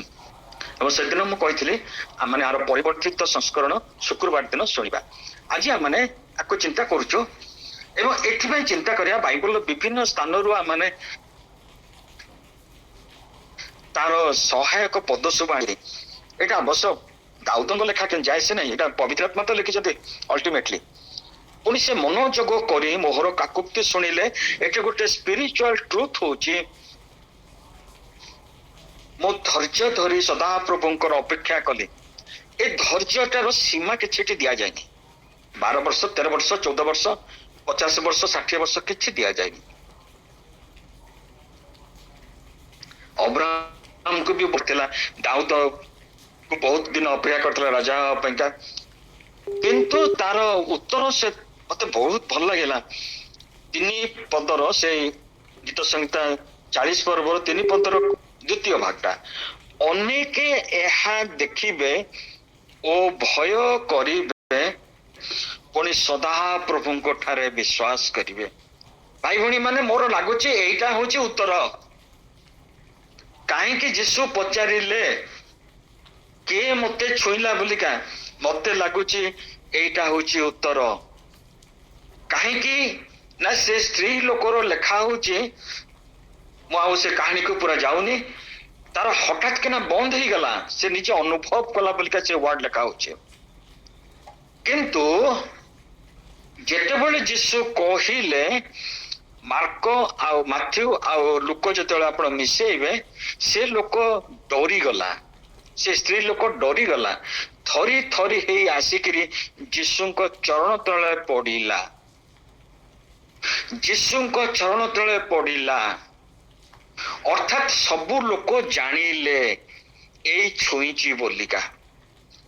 ଏବଂ ସେଦିନ ମୁଁ କହିଥିଲି ଆମେ ଆର ପରିବର୍ତ୍ତିତ ସଂସ୍କରଣ ଶୁକ୍ରବାର ଦିନ ଶୁଣିବା। ଆଜି ଆମେ ଆକୁ ଚିନ୍ତା କରୁଛୁ, ଏବଂ ଏଥିପାଇଁ ଚିନ୍ତା କରିବା ବାଇବଲର ବିଭିନ୍ନ ସ୍ଥାନରୁ ଆମେ ତାର ସହାୟକ ପଦ ସବୁ ଆଣି, ଏଇଟା ଅବଶ୍ୟ ଦାଉଦଙ୍କ ଲେଖା କେମିତି ଯାଏ ସେ ନାହିଁ, ଏଇଟା ପବିତ୍ର ଆତ୍ମା ତ ଲେଖିଛନ୍ତି ଅଲ୍ଟିମେଟଲି। ପୁଣି ସେ ମନୋଯୋଗ କରି ମୋହର କାକୁକ୍ତି ଶୁଣିଲେ। ଏଠି ଗୋଟେ ସ୍ପିରିଚୁଆଲ ଟ୍ରୁଥ ହଉଛି, ମୁଁ ଧୈର୍ଯ୍ୟ ଧରି ସଦାପ୍ରଭୁଙ୍କର ଅପେକ୍ଷା କଲି। ଏ ଧୈର୍ଯ୍ୟଟାର ସୀମା କିଛି ଏଠି ଦିଆଯାଇନି। 12 ବର୍ଷ, 13 ବର୍ଷ, 14 ବର୍ଷ, 50 ବର୍ଷ, 60 ବର୍ଷ କିଛି ଦିଆଯାଇନି। ଅବ୍ରାହମକୁ ବି ଥିଲା, ଦାଉଦକୁ ବହୁତ ଦିନ ଅପେକ୍ଷା କରିଥିଲା ରାଜା ହେବା ପାଇଁକା, କିନ୍ତୁ ତାର ଉତ୍ତର ସେ ମତେ ବହୁତ ଭଲ ଲାଗିଲା। 3 ପଦର ସେ ଗୀତ ସଂହିତା 40 ପର୍ବର 3 ପଦର ଦ୍ୱିତୀୟ ଭାଗଟା, ଅନେକେ ଏହା ଦେଖିବେ ଓ ଭୟ କରିବେ, ପୁଣି ସଦାପ୍ରଭୁଙ୍କ ଠାରେ ବିଶ୍ୱାସ କରିବେ। ଭାଇ ଭଉଣୀ ମାନେ, ମୋର ଲାଗୁଛି ଏଇଟା ହଉଛି ଉତ୍ତର। କାହିଁକି ଯୀଶୁ ପଚାରିଲେ କିଏ ମତେ ଛୁଇଁଲା ବୋଲିକା, ମତେ ଲାଗୁଛି ଏଇଟା ହଉଛି ଉତ୍ତର। କାହିଁକି ନା ସେ ସ୍ତ୍ରୀ ଲୋକର ଲେଖା ହଉଛି, ମୁଁ ଆଉ ସେ କାହାଣୀକୁ ପୁରା ଯାଉନି, ତାର ହଠାତ୍ କିନା ବନ୍ଦ ହେଇଗଲା, ସେ ନିଜେ ଅନୁଭବ କଲା ବୋଲିକା ସେ ୱାର୍ଡ ଲେଖା ହଉଛି। କିନ୍ତୁ ଯେତେବେଳେ ଯୀଶୁ କହିଲେ, ମାର୍କ ଆଉ ମାଥ୍ୟୁ ଆଉ ଲୁକ ଯେତେବେଳେ ଆପଣ ମିଶେଇବେ, ସେ ଲୋକ ଡରିଗଲା, ସେ ସ୍ତ୍ରୀ ଲୋକ ଡରିଗଲା, ଥରି ଥରି ହେଇ ଆସିକିରି ଯୀଶୁଙ୍କ ଚରଣ ତଳେ ପଡିଲା, ଯୀଶୁଙ୍କ ଚରଣ ତଳେ ପଡିଲା। ଅର୍ଥାତ୍ ସବୁ ଲୋକ ଜାଣିଲେ ଏଇ ଛୁଇଁଛି ବୋଲିକା।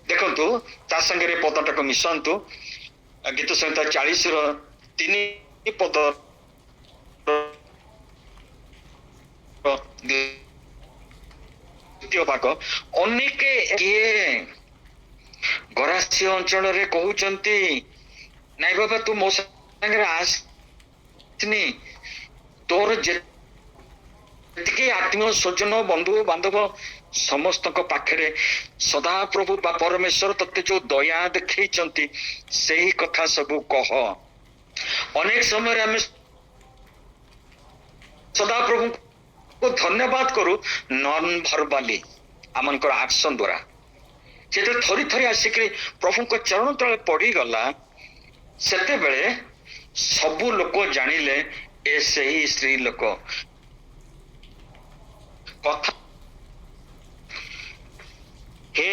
ଦେଖନ୍ତୁ ତା ସାଙ୍ଗରେ ପଦଟାକୁ ମିଶାନ୍ତୁ, ଗୀତ ସଂହିତା 40 ପଦ ଦ୍ୱିତୀୟ ଭାଗ। ଅନେକ କିଏ ଗରାସି ଅଞ୍ଚଳରେ କହୁଛନ୍ତି ନାଇଁ ବାବା ତୁ ମୋ ସାଙ୍ଗରେ ଆସିନି, ତୋର ଯେତିକି ଆତ୍ମୀୟ ସ୍ୱଜନ ବନ୍ଧୁ ବାନ୍ଧବ ସମସ୍ତଙ୍କ ପାଖରେ ସଦାପ୍ରଭୁ ବା ପରମେଶ୍ୱର ତତେ ଯୋଉ ଦୟା ଦେଖେଇଛନ୍ତି ସେହି କଥା ସବୁ କହ। ଅନେକ ସମୟରେ ଆମେ ସଦାପ୍ରଭୁଙ୍କୁ ଧନ୍ୟବାଦ କରୁ ନନ୍ ଭର୍ବାଲି ଆମଙ୍କର ଆକ୍ସନ ଦ୍ୱାରା। ଯେତେବେଳେ ଥରି ଥରି ଆସିକି ପ୍ରଭୁଙ୍କ ଚରଣ ତଳେ ପଡିଗଲା ସେତେବେଳେ ସବୁ ଲୋକ ଜାଣିଲେ ଏ ସେହି ସ୍ତ୍ରୀ ଲୋକ। କଥା हे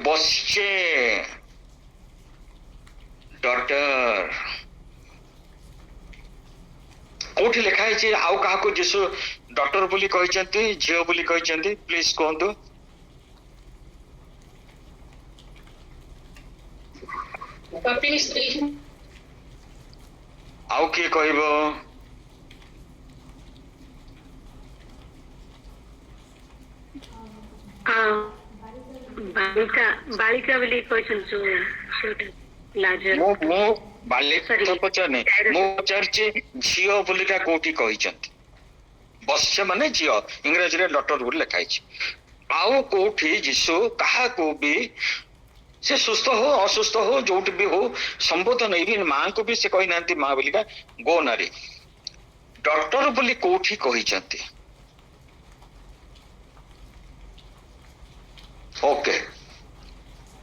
बच्चे डॉटर कोठी लिखा है आउ काहाको जीसु डॉक्टर बोली कहिसंती झियो बोली कहिसंती प्लीज कहंतु। कपिनी स्त्री आउ किए कहबो? बालिका बालिका बोली कहछन जो छोटा लाजर मो बालिका तो पचारने मो पचारचे झियो बोलिका कोठी कहिसंती। बच्चे माने झियो इंग्रजी रे डॉक्टर बोली लिखा है। आउ कोठी जीसु काहा को भी से सुस्थ हो असुस्थ हो जोटी भी हो संबोधन भी मां को भी से कही नांती मां बोलिका गो नारी डॉक्टर बोली कोठी कहिसंती। ओके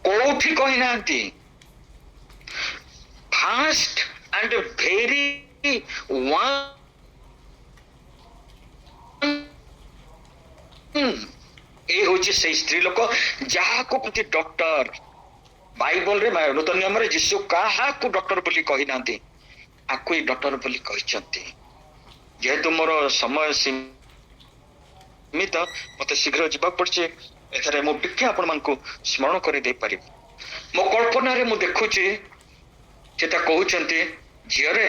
कोठी कही नांती। फास्ट एंड वेरी वन ए होची से स्त्री लोक जहा को कहते डॉक्टर। बाइबल रे नूतन नियम रे यीशु काहा को डॉक्टर बोली कही नांती आकु ही डॉक्टर बोली कहिसंती। जेहेतु मोर समय सीमित मते शीघ्र जीवा पड़ছে एथरे मो टिके आपण मानकु स्मरण करि दे पारि। मो कल्पना रे मु देखुची जेता कहउचंती झियो रे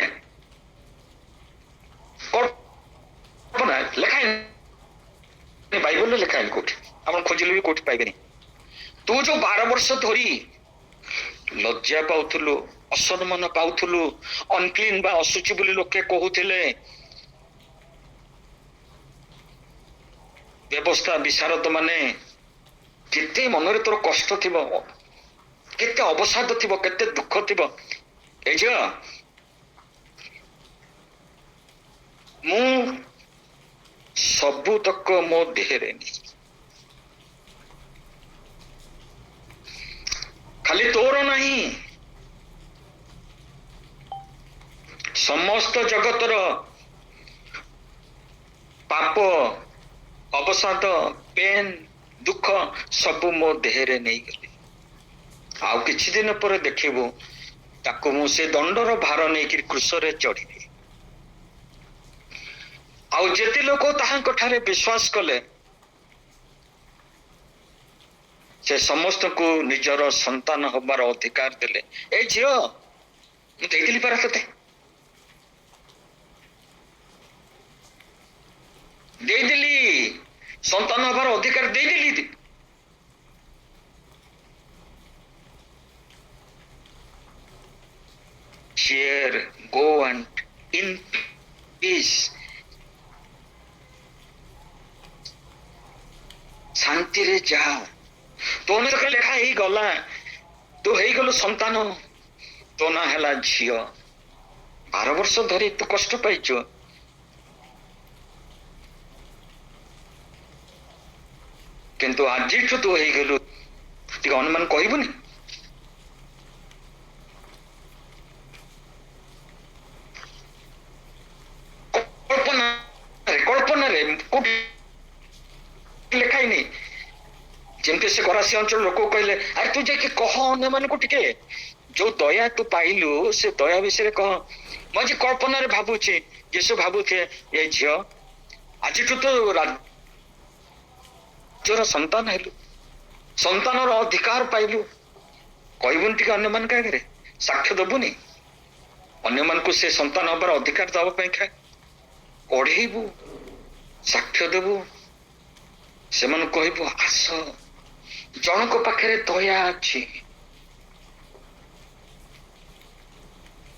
कल्पना लेखाई बाइबल रे लेखाई कोठी आपण खोजिले भी कोठी पाइबेनी। तू जो 12 वर्ष धरी लज्जा पाउथुलु असम्मान पाउथुलु अनक्लीन बा असुचि बोली लोके कहउथिले व्यवस्था विशारद माने केते मनरे तोर कष्ट थिबो केते अवसाद थिबो केते दुख थिबो। ए जो मु सबु तक मो देहरे खाली तोर नहीं समस्त जगतर पाप अवसाद पेन दुख सबु मो देहरे नहीं गली। आउ किछि दिन पर देखिबो ताको मु से दंडर भार नहीं कि क्रूस रे चढ़िबी। आउ जेते लोक ताहां ठारे विश्वास कले से समस्त को निजर संतान होबार अधिकार देले। ए झियो मु देइली पारा तते देइली संतान होबार अधिकार देइली। Share go and in peace शांति रे जा तो लेखा ही गला तू ही गलु संतान तो ना हैला झियो 12 वर्ष धरी तू कष्ट पाइଛୁ किंतु आज तू ही गलु टी अनुमान कहबुनी। कल्पना रे लिखाई नहीं जमती से गरासी अंचल लोक कहले अरे तू जाके कह अन्य मान को टिके जो दया तू पाइलु से दया विषय कह। मुझे कल्पना रे भाबुची यीशु भाबुथे ये झियो आज तो राज्यर संतान हेलु संतान अधिकार पाइलु कहबुन टिके अन्य मान का साक्ष्य दबुनी ଅନ୍ୟମାନଙ୍କୁ ସେ ସନ୍ତାନ ହବାର ଅଧିକାର ଦେବା ପାଇଁ ପଢେଇବୁ, ସାକ୍ଷ୍ୟ ଦେବୁ, ସେମାନଙ୍କୁ କହିବୁ ଆସ, ଜଣଙ୍କ ପାଖରେ ଦୟା ଅଛି।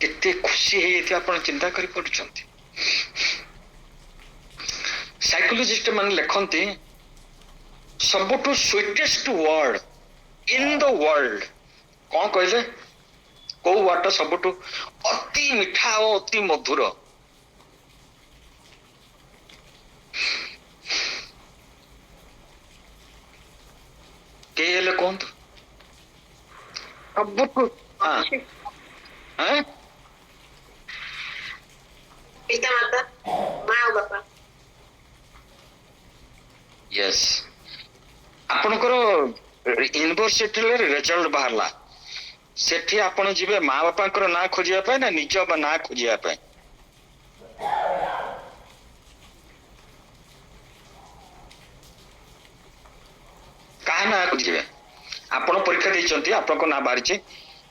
କେତେ ଖୁସି ହେଇଯାଇଥିବେ ଆପଣ ଚିନ୍ତା କରିପାରୁଛନ୍ତି। ସାଇକୋଲୋଜିଷ୍ଟ ମାନେ ଲେଖନ୍ତି ସବୁଠୁ sweetest ward in the world କଣ କହିଲେ? କୋଉ ୱାର୍ଡଟା ସବୁଠୁ ଅତି ମିଠା ଓ ଅତି ମଧୁର? କେହି ହେଲେ କୁହନ୍ତୁ। ସବୁଠୁ ପିତା ମାତା, ମା ଆଉ ବାପା। ୟେସ୍, ଆପଣଙ୍କର ୟୁନିଭର୍ସିଟିରେ ରେଜଲ୍ଟ ବାହାରିଲା, ସେଠି ଆପଣ ଯିବେ ମା ବାପାଙ୍କର ନାଁ ଖୋଜିବା ପାଇଁ ନା ନିଜ ନାଁ ଖୋଜିବା ପାଇଁ? କାହା ନାଁ ଖୋଜିବେ? ଆପଣ ପରୀକ୍ଷା ଦେଇଛନ୍ତି, ଆପଣଙ୍କ ନାଁ ବାହାରିଛି,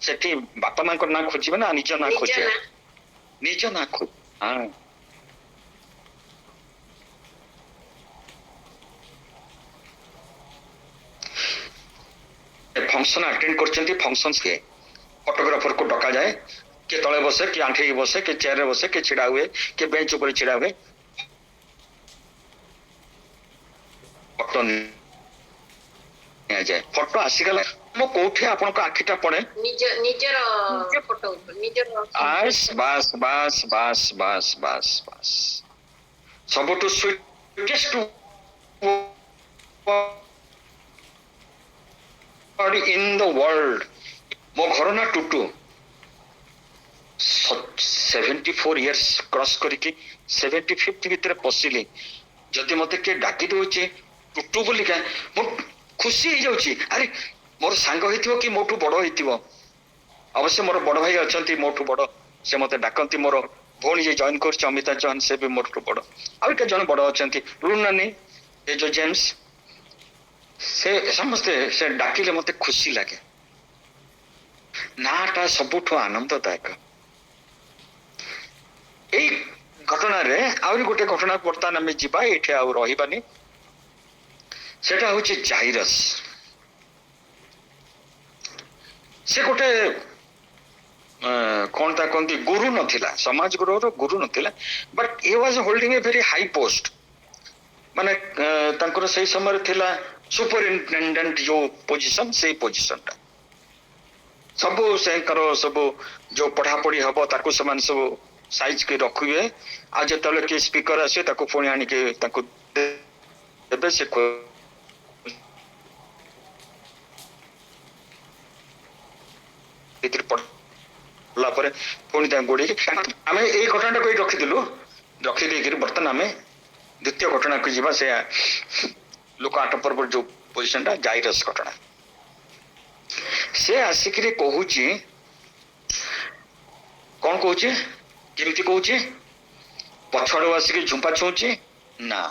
ସେଠି ବାପା ମାଙ୍କ ନାଁ ଖୋଜିବେ ନା ନିଜ ନାଁ ଖୋଜିବେ? ନିଜ ନାଁ ଖୋଜ। ହଁ, ଫଙ୍କସନ ଆଟେଣ୍ଡ କରିଛନ୍ତି, ଫଙ୍କସନ କିଏ ଫଟୋଗ୍ରାଫରକୁ ଡକାଯାଏ, କିଏ ତଳେ ବସେ, କିଏ ଆଣ୍ଠେଇକି ବସେ, କିଏ ଚେୟାରରେ ବସେ, କିଏ ଛିଡା ହୁଏ, କିଏ ବେଞ୍ଚ ଉପରେ ଛିଡା ହୁଏ, ଫଟୋ ନିଆଯାଏ। ଫଟୋ ଆସିଗଲା ମୁଁ କୋଉଠି ଆପଣଙ୍କ ଆଖିଟା ପଡେ? ନିଜର ଫଟୋ ଉପରେ ନିଜର ବାସ୍ ବାସ୍ ବାସ୍ ବାସ୍ ବାସ୍ ବାସ୍ ବାସ୍ ସବୁଠୁ ସୁଇଟେଷ୍ଟ ଇନ୍ ଦ ୱାର୍ଲଡ। ମୋ ଘର ନା ଟୁଟୁ। 74 ଇୟର୍ସ କ୍ରସ୍ କରିକି 75 ଭିତରେ ପଶିଲି। ଯଦି ମତେ କିଏ ଡାକି ଦଉଛି ଟୁଟୁ ବୋଲିକା, ମୁଁ ଖୁସି ହେଇଯାଉଛି। ଆରେ ମୋର ସାଙ୍ଗ ହେଇଥିବ କି ମୋଠୁ ବଡ ହେଇଥିବ। ଅବଶ୍ୟ ମୋର ବଡ ଭାଇ ଅଛନ୍ତି ମୋଠୁ ବଡ, ସେ ମତେ ଡାକନ୍ତି। ମୋର ଭଉଣୀ ଯେ ଜଏନ୍ କରୁଛି ଅମିତା ଚୌହାନ, ସେ ବି ମୋଠୁ ବଡ। ଆଉ କେତେ ଜଣ ବଡ ଅଛନ୍ତି, ରୁନାନୀ, ଏ ଯୋଉ ଜେମ୍ସ, ସେ ସମସ୍ତେ ସେ ଡାକିଲେ ମତେ ଖୁସି ଲାଗେ। ନାଟା ସବୁଠୁ ଆନନ୍ଦଦାୟକ। ଏଇ ଘଟଣାରେ ଆହୁରି ଗୋଟେ ଘଟଣା, ବର୍ତ୍ତମାନ ଆମେ ଯିବା, ଏଇଠି ଆଉ ରହିବାନି। ସେଟା ହଉଛି ଜାଇରସ୍। ସେ ଗୋଟେ କଣ ତା କହନ୍ତି, ଗୁରୁ ନଥିଲା, ସମାଜ ଗୁରୁର ଗୁରୁ ନଥିଲା, but Hi was holding A very high post. ମାନେ ତାଙ୍କର ସେଇ ସମୟରେ ଥିଲା ସୁପରିନଟେଣ୍ଡେଣ୍ଟ ଯୋଉ ପୋଜିସନ, ସେଇ ପୋଜିସନଟା ସବୁ ସେଙ୍କର ସବୁ ଯୋଉ ପଢାପଢି ହବ ତାକୁ ସେମାନେ ସବୁ ସାଇଜ କରି ରଖିବେ। ଆଉ ଯେତେବେଳେ କିଏ ସ୍ପିକର ଆସିବେ ତାକୁ ପୁଣି ଆଣିକି ତାକୁ ଦେବେ, ସେ ପଢିଲା ପରେ ପୁଣି ତାଙ୍କୁ ଗୋଡେଇକି ଆମେ ଏଇ ଘଟଣାଟାକୁ ଏଇ ରଖିଥିଲୁ। ରଖିଦେଇକିରି ବର୍ତ୍ତମାନ ଆମେ ଦ୍ୱିତୀୟ ଘଟଣାକୁ ଯିବା। ସେ ଲୋକ ଆଟ ପର୍ବର ଯୋଉ ପୋଜିସନଟା, ଜାଇରସ୍ ଘଟଣା। ସେ ଆସିକିରି କହୁଛି, କଣ କହୁଛି, କେମିତି କହୁଛି? ପଛଆଡୁ ଆସିକି ଝୁମ୍ପା ଛୁଉଛି ନା,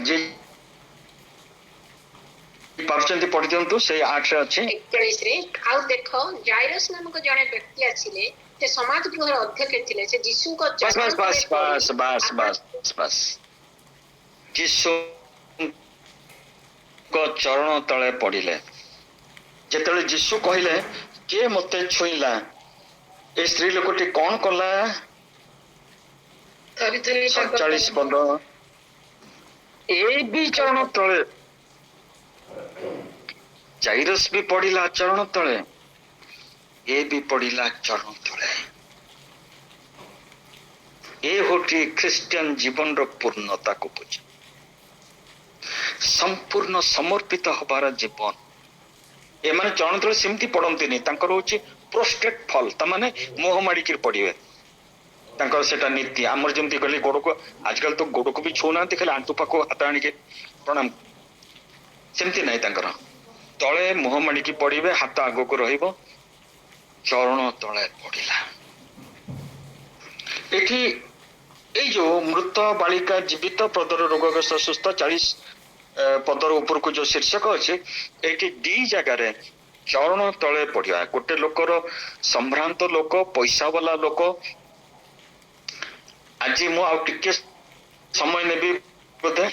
ଯେ ପାରୁଛନ୍ତି ପଢି ଦିଅନ୍ତୁ, ସେଇ 8ରେ ଅଛି 41ରେ। ଆଉ ଦେଖ, ଜାଇରସ୍ ନାମକ ଜଣେ ବ୍ୟକ୍ତି ଆସିଲେ, ସେ ସମାଜ ଗୃହର ଅଧ୍ୟକ୍ଷ ଥିଲେ। ସେ ଯୀଶୁଙ୍କ ବାସ୍ ବାସ୍ ବାସ୍ ବାସ୍ ବାସ୍ ବାସ୍ ବାସ୍ ଯୀଶୁଙ୍କ ଚରଣ ତଳେ ପଡିଲେ। ଯେତେବେଳେ ଯୀଶୁ କହିଲେ କିଏ ମତେ ଛୁଇଁଲା, ଏ ସ୍ତ୍ରୀ ଲୋକଟି କଣ କଲା? 47 ପଦ, ଏ ବି ଚରଣ ତଳେ, ଜାଇରସ୍ ବି ପଡିଲା ଚରଣ ତଳେ, ଏ ବି ପଡିଲା ଚରଣ ତଳେ। ଏ ହଉଛି ଖ୍ରୀଷ୍ଟିଆନ ଜୀବନର ପୂର୍ଣ୍ଣତାକୁ ବୁଝ, ସମ୍ପୂର୍ଣ୍ଣ ସମର୍ପିତ ହବାର ଜୀବନ। ଏମାନେ ଚରଣ ତଳେ ସେମିତି ପଡନ୍ତିନି, ତାଙ୍କର ହଉଛି ପ୍ରୋଷ୍ଟ୍ରେଟ୍ ଫଲ୍, ତାମାନେ ମୁହଁ ମାଡିକି ପଡିବେ, ତାଙ୍କର ସେଟା ନୀତି। ଆମର ଯେମିତି ଗଲେ ଗୋଡକୁ, ଆଜିକାଲି ତ ଗୋଡକୁ ବି ଛୁଉଁନାହାନ୍ତି, ଖାଲି ଆଣ୍ଠୁ ପାଖକୁ ହାତ ଆଣିକି ପ୍ରଣାମ, ସେମିତି ନାହିଁ। ତାଙ୍କର ତଳେ ମୁହଁ ମାଡିକି ପଡିବେ, ହାତ ଆଗକୁ ରହିବ, ଚରଣ ତଳେ ପଡିଲା। ଏଠି ଏଇ ଯୋଉ ମୃତ ବାଳିକା ଜୀବିତ, ପଦର ରୋଗଗ୍ରସ୍ତ ସୁସ୍ଥ, 40 ପଦର ଉପରକୁ ଯୋଉ ଶୀର୍ଷକ ଅଛି, ଏଇଠି 2 ଜାଗାରେ ଚରଣ ତଳେ ପଡିବା। ଗୋଟେ ଲୋକର ସମ୍ଭ୍ରାନ୍ତ ଲୋକ, ପଇସା ବାଲା ଲୋକ, ଆଜି ମୁଁ ଆଉ ଟିକେ ସମୟ ନେବି ବୋଧେ,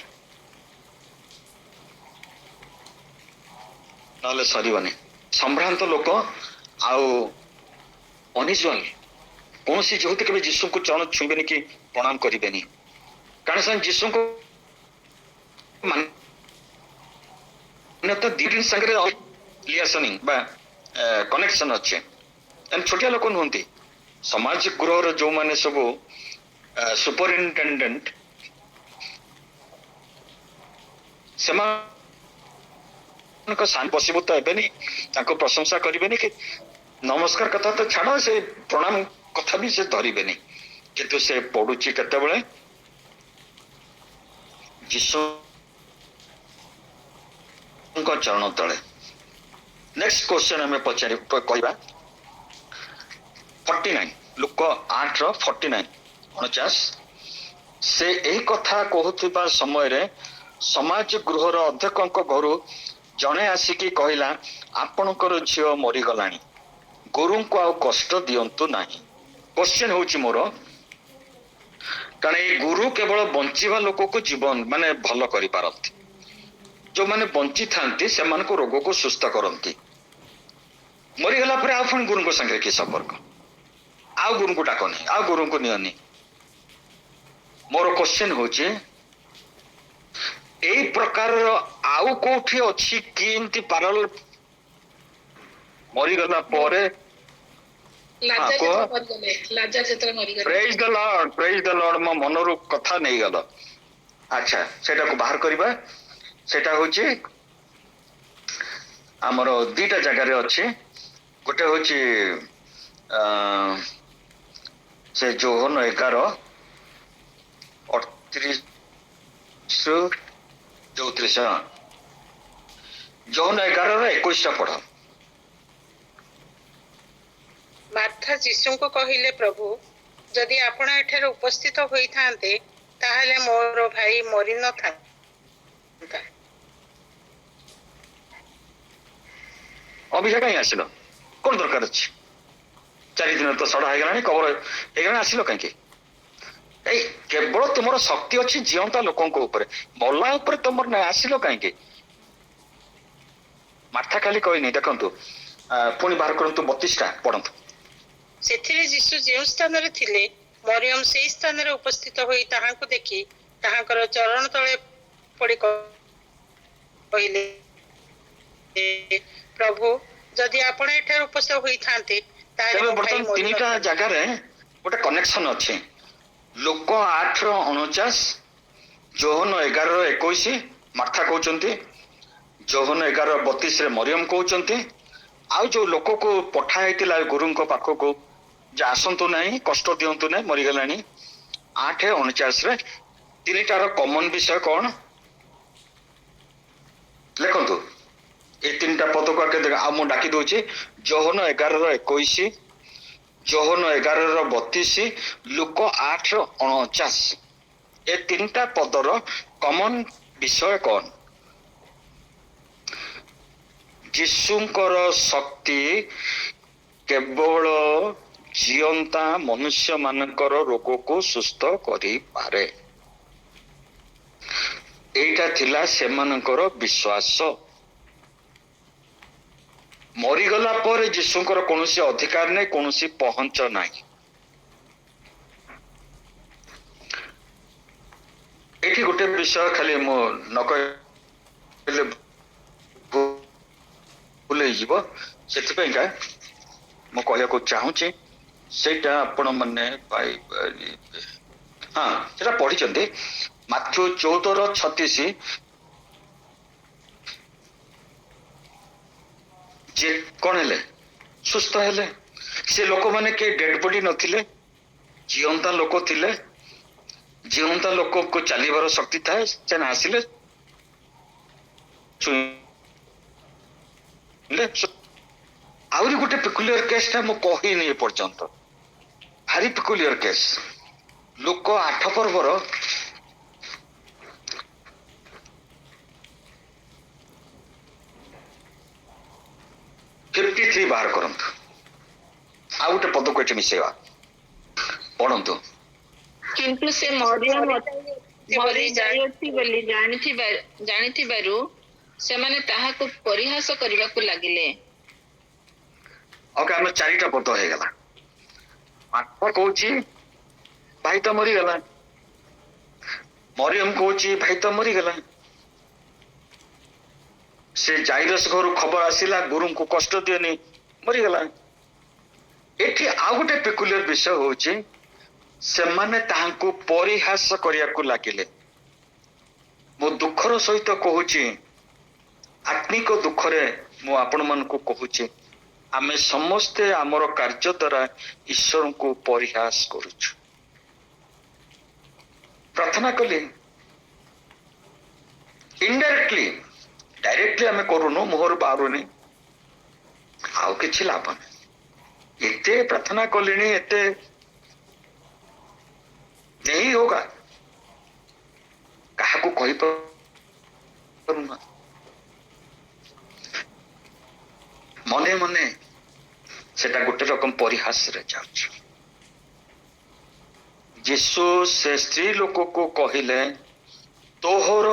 ନହେଲେ ସରିବନି। ସମ୍ଭ୍ରାନ୍ତ ଲୋକ ଆଉ ଅନିଜନ କୌଣସି ଯେହେତୁ କେବେ ଯୀଶୁଙ୍କୁ ଚରଣ ଛୁଇଁବେନି କି ପ୍ରଣାମ କରିବେନି, କାରଣ ସେମାନେ ଯୀଶୁଙ୍କୁ ମାନ୍ୟତା ଦି ସାଙ୍ଗରେ ଲିଆସନିଂ ବା କନେକ୍ସନ ଅଛି। ଛୋଟିଆ ଲୋକ ନୁହନ୍ତି। ସମାଜ ଗୃହର ଯୋଉମାନେ ସବୁ ସୁପରିନଟେଣ୍ଡେଣ୍ଟ, ସେମାନଙ୍କ ସାନ ବସିବୁ ତ ହେବେନି, ତାଙ୍କୁ ପ୍ରଶଂସା କରିବେନି କି ନମସ୍କାର କଥା ତ ଛାଡ, ସେ ପ୍ରଣାମ କଥା ବି ସେ ଧରିବେନି। କିନ୍ତୁ ସେ ପଡୁଛି କେତେବେଳେ ଯୀଶୁଙ୍କ ଚରଣ ତଳେ। ନେକ୍ସଟ କ୍ୱେଶ୍ଚନ ଆମେ କହିବା 49, ଲୁକ 8:49 49। ସେ ଏହି କଥା କହୁଥିବା ସମୟରେ ସମାଜ ଗୃହର ଅଧ୍ୟକ୍ଷଙ୍କ ଘରୁ ଜଣେ ଆସିକି କହିଲା, ଆପଣଙ୍କର ଝିଅ ମରିଗଲାଣି, ଗୁରୁଙ୍କୁ ଆଉ କଷ୍ଟ ଦିଅନ୍ତୁ ନାହିଁ। କ୍ୱେଶ୍ଚନ ହଉଛି ମୋର, କାରଣ ଏଇ ଗୁରୁ କେବଳ ବଞ୍ଚିବା ଲୋକକୁ ଜୀବନ ମାନେ ଭଲ କରିପାରନ୍ତି। ଯୋଉମାନେ ବଞ୍ଚିଥାନ୍ତି ସେମାନଙ୍କୁ ରୋଗକୁ ସୁସ୍ଥ କରନ୍ତି। ମରିଗଲା ପରେ ଆଉ ପୁଣି ଗୁରୁଙ୍କ ସାଙ୍ଗରେ କି ସମ୍ପର୍କ? ଆଉ ଗୁରୁଙ୍କୁ ଡାକନି, ଆଉ ଗୁରୁଙ୍କୁ ନିଅନି। ମୋର କ୍ୱେଶ୍ଚନ ହଉଛି, ଏଇ ପ୍ରକାରର ଆଉ କୋଉଠି ଅଛି କି ଏମିତି ପାରଲ ମରିଗଲା ପରେ? ପ୍ରେଜ ଦ ଲର୍ଡ, ପ୍ରେଜ ଦ ଲର୍ଡ। ମୋ ମନରୁ କଥା ନେଇଗଲ। ଆଚ୍ଛା, ସେଟାକୁ ବାହାର କରିବା। ସେଟା ହଉଛି ଆମର ଦିଟା ଜାଗାରେ ଅଛି। ଗୋଟେ ହଉଛି ସେ ଯୋହନ 11:38-34। ଯୋହନ 11:21 ପଢ। ମାର୍ଥା ଯୀଶୁଙ୍କୁ କହିଲେ, ପ୍ରଭୁ, ଯଦି ଆପଣ ଏଠାରେ ଉପସ୍ଥିତ ହୋଇଥାନ୍ତେ ତାହେଲେ ମୋର ଭାଇ ମରିନଥାନ୍ତା। ଅଭିଷେକ କାହିଁ ଆସିଲ? କଣ ଦରକାର ଅଛି? 4 ଦିନ ତ ସଢା ହେଇଗଲାଣି, କବର ହେଇଗଲାଣି, ଆସିଲ କାହିଁକି? ଏଇ କେବଳ ତୁମର ଶକ୍ତି ଅଛି ଜିଅନ୍ତା ଲୋକଙ୍କ ଉପରେ, ମଲା ଉପରେ ତମର ନାହିଁ। ଆସିଲ କାହିଁକି? ମାର୍ଥା ଖାଲି କହିନି, ଦେଖନ୍ତୁ ପୁଣି ବାହାର କରନ୍ତୁ 32ଟା ପଢନ୍ତୁ। ସେଥିରେ ଯୀଶୁ ଯେଉଁ ସ୍ଥାନରେ ଥିଲେ, ମରିୟମ ସେହି ସ୍ଥାନରେ ଉପସ୍ଥିତ ହୋଇ ତାହାଙ୍କୁ ଦେଖି ତାହାଙ୍କର ଚରଣ ତଳେ ପଡି କହିଲେ, ପ୍ରଭୁ, ଯଦି ଆପଣ ଏଠାରେ ଉପସ୍ଥିତ ହୋଇଥାନ୍ତେ ତାହେଲେ ମୋ ଭାଇ ବର୍ତ୍ତମାନ ତିନିଟା ମରିନଥାନ୍ତା। ଜାଗାରେ ଗୋଟେ କନେକ୍ସନ ଅଛି। ଲୋକ 8:49, ଯୋହନ 11:21 ମାର୍ଥା କହୁଛନ୍ତି, ଯୋହନ 11:32 ମରିୟମ କହୁଛନ୍ତି, ଆଉ ଯୋଉ ଲୋକକୁ ପଠା ହେଇଥିଲା ଗୁରୁଙ୍କ ପାଖକୁ ଯେ ଆସନ୍ତୁ ନାହିଁ, କଷ୍ଟ ଦିଅନ୍ତୁ ନାହିଁ, ମରିଗଲାଣି, 8:49। ତିନିଟାର କମନ ବିଷୟ କଣ? ଲେଖନ୍ତୁ এই তিনটা ପଦକୁ ଆଗେ ଦେଖ। ଆଉ ମୁଁ ଡାକି ଦଉଛି, ଯୋହନ 11:21, ଯୋହନ 11:32, ଲୁକ 8:49। ଏ ତିନିଟା ପଦର କମନ ବିଷୟ କଣ? ଯୀଶୁଙ୍କର ଶକ୍ତି କେବଳ ଜିଅନ୍ତା ମନୁଷ୍ୟ ମାନଙ୍କର ରୋଗକୁ ସୁସ୍ଥ କରିପାରେ। ଏଇଟା ଥିଲା ସେମାନଙ୍କର ବିଶ୍ୱାସ। ମରିଗଲା ପରେ ଯୀଶୁଙ୍କର କୌଣସି ଅଧିକାର ନାହିଁ, କୌଣସି ପହଞ୍ଚ ନାହିଁ। ଏଠି ଗୋଟେ ବିଷୟ ଖାଲି ମୁଁ ନ କହିଲେ ଭୁଲ ହେଇଯିବ, ସେଥିପାଇଁକା ମୁଁ କହିବାକୁ ଚାହୁଁଛି, ସେଇଟା ଆପଣ ମାନେ ହଁ ସେଟା ପଢିଛନ୍ତି, ମାଥ୍ୟୁ 14:36। ଯେ କଣ ହେଲେ? ସୁସ୍ଥ ହେଲେ। ସେ ଲୋକମାନେ କିଏ ଡେଡ ବଡି ନଥିଲେ, ଜିଅନ୍ତା ଲୋକ ଥିଲେ। ଜିଅନ୍ତା ଲୋକକୁ ଚାଲିବାର ଶକ୍ତି ଥାଏ। ସେମାନେ ଆସିଲେ, ଆହୁରି ଗୋଟେ ପିକୁଲିୟର କେସ୍ ଟା ମୁଁ କହିନି ଏ ପର୍ଯ୍ୟନ୍ତ, ଭାରି ପିକୁଲିୟର କେସ୍। ଲୋକ 8 ପର୍ବର ବାହାର କରନ୍ତୁ। ଆଉ ଗୋଟେ ପଦକୁ ଏଠି ମିଶେଇବା, ପଢନ୍ତୁ। କିନ୍ତୁ ସେ ମରିୟମ ମରିଯାଇଅଛି ବୋଲି ଜାଣିଥିବାରୁ ସେମାନେ ତାହାକୁ ପରିହାସ କରିବାକୁ ଲାଗିଲେ। ଓକେ, ଆମେ 4ଟା ପଦ ହେଇଗଲା। ମାର୍ଥା କହୁଛି ଭାଇ ତ ମରିଗଲା, ମରିୟମ କହୁଛି ଭାଇ ତ ମରିଗଲା, ସେ ଜାଇରସ ଘରୁ ଖବର ଆସିଲା ଗୁରୁଙ୍କୁ କଷ୍ଟ ଦିଅନି, ମରିଗଲା। ଏଠି ଆଉ ଗୋଟେ ପେକୁଲିୟର ବିଷୟ ହଉଛି ସେମାନେ ତାହାଙ୍କୁ ପରିହାସ କରିବାକୁ ଲାଗିଲେ। ମୁଁ ଦୁଃଖର ସହିତ କହୁଛି, ଆତ୍ମିକ ଦୁଃଖରେ ମୁଁ ଆପଣମାନଙ୍କୁ କହୁଛି, ଆମେ ସମସ୍ତେ ଆମର କାର୍ଯ୍ୟ ଦ୍ୱାରା ଈଶ୍ୱରଙ୍କୁ ପରିହାସ କରୁଛୁ। ପ୍ରାର୍ଥନା କଲି ଇନଡାଇରେକ୍ଟଲି, ଡାଇରେକ୍ଟଲି ଆମେ କରୁନୁ, ମୁହଁରୁ ବାହାରୁନି, ଆଉ କିଛି ଲାଭ ନାହିଁ। ଏତେ ପ୍ରାର୍ଥନା କଲିଣି, ଏତେ ନେଇ ହୋଗା, କାହାକୁ କହିପାରୁନା, ମନେ ମନେ ସେଟା ଗୋଟେ ରକମ ପରିହାସରେ ଯାଉଛି। ଯୀଶୁ ସେ ସ୍ତ୍ରୀ ଲୋକକୁ କହିଲେ, ତୋହର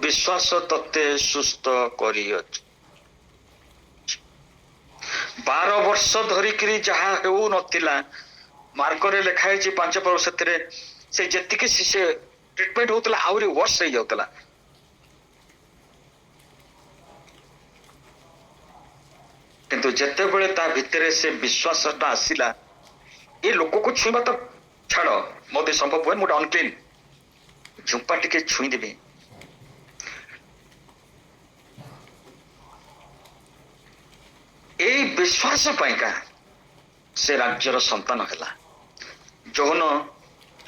ବିଶ୍ୱାସ ତତେ ସୁସ୍ଥ କରିଅଛି। 12 ବର୍ଷ ଧରିକିରି ଯାହା ହେଉନଥିଲା, ମାର୍କରେ ଲେଖା ହେଇଛି 5 ପର୍ବ, ସେଥିରେ ସେ ଯେତିକି ସେ ଟ୍ରିଟମେଣ୍ଟ ହଉଥିଲା ଆହୁରି ୱର୍ସ ହେଇଯାଉଥିଲା। କିନ୍ତୁ ଯେତେବେଳେ ତା ଭିତରେ ସେ ବିଶ୍ୱାସଟା ଆସିଲା, ଏ ଲୋକକୁ ଛୁଇଁବା ତ ଛାଡ, ମୋ ଦେହ ସମ୍ଭବ ହୁଏ, ମୁଁ ଗୋଟେ ଅନକ୍ଲିନ୍, ଝୁମ୍ପା ଟିକେ ଛୁଇଁଦେବି, ଏଇ ବିଶ୍ୱାସ ପାଇଁକା ସେ ରାଜ୍ୟର ସନ୍ତାନ ହେଲା। ଯୋହନ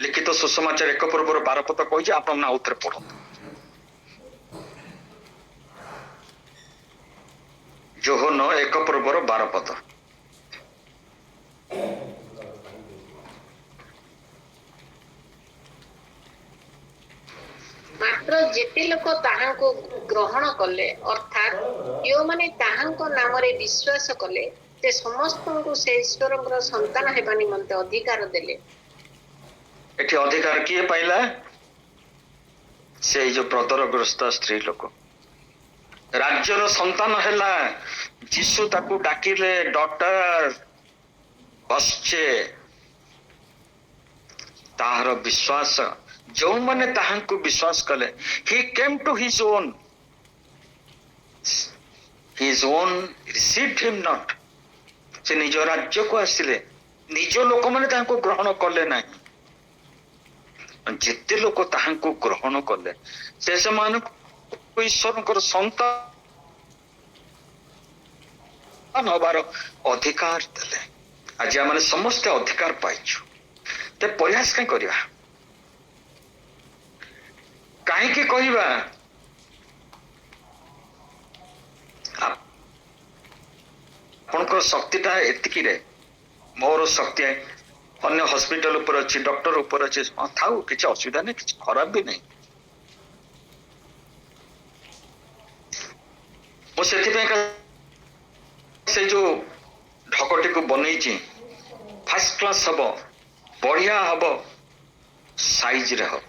ଲିଖିତ ସୁସମାଚାର 1 ପର୍ବର 12 ପଦ କହିଛି, ଆପଣ ନା ଆଉଥରେ ପଢନ୍ତୁ। ଯୋହନ 1 ପର୍ବର 12 ପଦ। ମାତ୍ର ଯେତେ ଲୋକ ତାହାଙ୍କୁ ଗ୍ରହଣ କଲେ, ଅର୍ଥାତ୍ ଯେଉଁମାନେ ତାହାଙ୍କ ନାମରେ ବିଶ୍ୱାସ କଲେ, ସେ ସମସ୍ତଙ୍କୁ ସେ ଈଶ୍ୱରଙ୍କର ସନ୍ତାନ ହେବା ନିମନ୍ତେ ଅଧିକାର ଦେଲେ। ଏଠି ଅଧିକାର କିଏ ପାଇଲା? ସେଇ ଯୋଉ ପ୍ରଦରଗ୍ରସ୍ତ ସ୍ତ୍ରୀ ଲୋକ ରାଜ୍ୟର ସନ୍ତାନ ହେଲା। ଯୀଶୁ ତାକୁ ଡାକିଲେ ଡଟର, ବସଛେ। ତାହାର ବିଶ୍ୱାସ, ଯେଉଁମାନେ ତାହାଙ୍କୁ ବିଶ୍ୱାସ କଲେ, he came to his own received him not। ସେ ନିଜ ରାଜ୍ୟକୁ ଆସିଲେ, ନିଜ ଲୋକମାନେ ତାହାଙ୍କୁ ଗ୍ରହଣ କଲେ ନାହିଁ। ଯେତେ ଲୋକ ତାହାଙ୍କୁ ଗ୍ରହଣ କଲେ, ସେ ସେମାନଙ୍କୁ ଈଶ୍ୱରଙ୍କର ସନ୍ତାନ ହବାର ଅଧିକାର ଦେଲେ। ଆଜି ଆମେ ସମସ୍ତେ ଅଧିକାର ପାଇଛୁ, ତେ ପ୍ରୟାସ କାହିଁ କରିବା? କାହିଁକି କହିବା ଆପଣଙ୍କର ଶକ୍ତିଟା ଏତିକିରେ, ମୋର ଶକ୍ତି ଅନ୍ୟ ହସ୍ପିଟାଲ ଉପରେ ଅଛି, ଡକ୍ଟର ଉପରେ ଅଛି, ଥାଉ, କିଛି ଅସୁବିଧା ନାହିଁ, କିଛି ଖରାପ ବି ନାହିଁ। ମୁଁ ସେଥିପାଇଁ ସେ ଯୋଉ ଢକଟିକୁ ବନେଇଛି, ଫାର୍ଷ୍ଟ କ୍ଲାସ ହବ, ବଢିଆ ହବ, ସାଇଜରେ ହବ।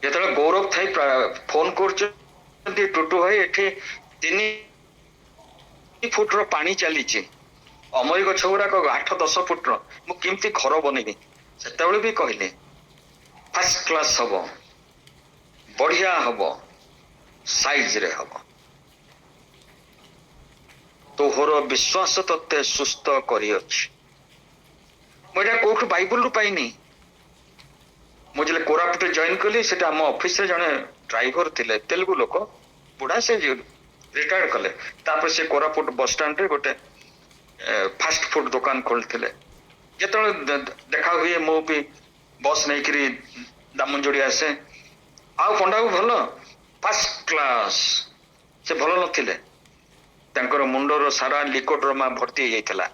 ଯେତେବେଳେ ଗୌରବ ଥାଇ ଫୋନ କରୁଛନ୍ତି, ଟୁଟୁ ଭାଇ ଏଠି 3 ଫୁଟର ପାଣି ଚାଲିଛି, ଅମରି ଗଛ ଗୁଡାକ 8-10 ଫୁଟର, ମୁଁ କେମିତି ଘର ବନେଇବି? ସେତେବେଳେ ବି କହିଲେ ଫାର୍ଷ୍ଟ କ୍ଲାସ ହବ, ବଢିଆ ହବ, ସାଇଜରେ ହବ। ତୋହର ବିଶ୍ୱାସ ତତେ ସୁସ୍ଥ କରିଅଛି। ମୁଁ ଏଇଟା କୋଉଠୁ ବାଇବଲରୁ ପାଇନି। ମୁଁ ଯେତେବେଳେ କୋରାପୁଟରେ ଜଏନ୍ କଲି, ସେଟା ଆମ ଅଫିସରେ ଜଣେ ଡ୍ରାଇଭର ଥିଲେ, ତେଲୁଗୁ ଲୋକ, ବୁଢା, ସେ ରିଟାୟାର୍ଡ କଲେ। ତାପରେ ସେ କୋରାପୁଟ ବସଷ୍ଟାଣ୍ଡରେ ଗୋଟେ ଫାଷ୍ଟ ଫୁଡ ଦୋକାନ ଖୋଲିଥିଲେ। ଯେତେବେଳେ ଦେଖା ହୁଏ, ମୁଁ ବି ବସ୍ ନେଇକିରି ଦାମନଯୋଡ଼ି ଆସେ। ଆଉ ପଣ୍ଡାକୁ ଭଲ, ଫାର୍ଷ୍ଟ କ୍ଲାସ। ସେ ଭଲ ନଥିଲେ, ତାଙ୍କର ମୁଣ୍ଡର ସାରା ଲିକୋଡ୍ରମା ଭର୍ତ୍ତି ହେଇଯାଇଥିଲା,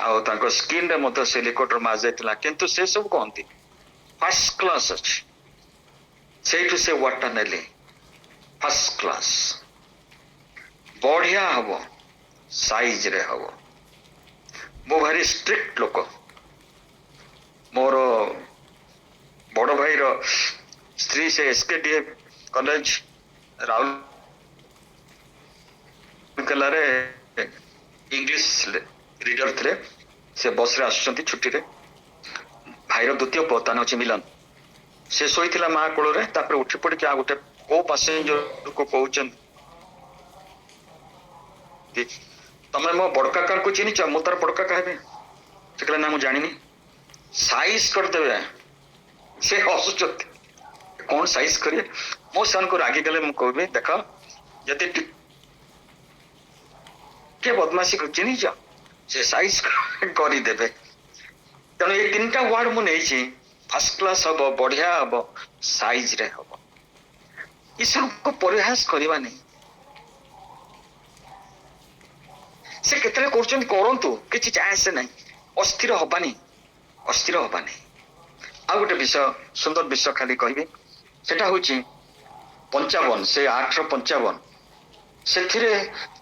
ଆଉ ତାଙ୍କ ସ୍କିନରେ ମଧ୍ୟ ସେ ଲିକୋଡ୍ରମା ଯାଇଥିଲା, କିନ୍ତୁ ସେ ସବୁ କହନ୍ତି ଫାର୍ଷ୍ଟ କ୍ଲାସ ଅଛି। ସେଇଠୁ ସେ ୱାର୍ଡଟା ନେଲେ, ଫାର୍ଷ୍ଟ କ୍ଲାସ। बढ़िया हब साइज रे हब मो भारी स्ट्रिक्ट लोक मोर बड़ भाई रो स्त्री से एसकेडीए कॉलेज राउरकेला रे इंग्लिश रीडर थे से बस रे आसुचंती छुट्टी रे भाईर द्वितीय पुଅ ତା ନାଁ ଅଛି ମିଲନ ସେ ଶୋଇଥିଲା ମା କୋଳରେ ତାପରେ ଉଠି ପଡିକି ଆଉ ଗୋଟେ କୋଉ ପାସେଞ୍ଜର କୁ କହୁଛନ୍ତି ତମେ ମୋ ବଡ କାକାଙ୍କୁ ଚିହ୍ନିଛ ମୁଁ ତାର ବଡ କାକା ହେବି ସେ କହିଲା ନା ମୁଁ ଜାଣିନି ସାଇଜ କରିଦେବେ ସେ ହସୁଛନ୍ତି କଣ ସାଇଜ କରିବେ ମୁଁ ସେମାନଙ୍କୁ ରାଗିଗଲେ ମୁଁ କହିବି ଦେଖ ଯଦି ଟିକେ ବଦମାସି ଚିହ୍ନିଛ ସେ ସାଇଜ କରିଦେବେ ତେଣୁ ଏଇ ତିନିଟା ୱାର୍ଡ ମୁଁ ନେଇଛି ଫାର୍ଷ୍ଟ କ୍ଲାସ ହବ ବଢିଆ ହବ ସାଇଜ ରେ ହବ ଏସବୁକୁ ପରିହାସ କରିବାନି ସେ କେତେବେଳେ କରୁଛନ୍ତି କରନ୍ତୁ କିଛି ଚାନ୍ସ ନାହିଁ ଅସ୍ଥିର ହବାନି ଆଉ ଗୋଟେ ବିଷୟ ସୁନ୍ଦର ବିଷୟ ଖାଲି କହିବି ସେଟା ହଉଛି 55 ସେ 8:55 ସେଥିରେ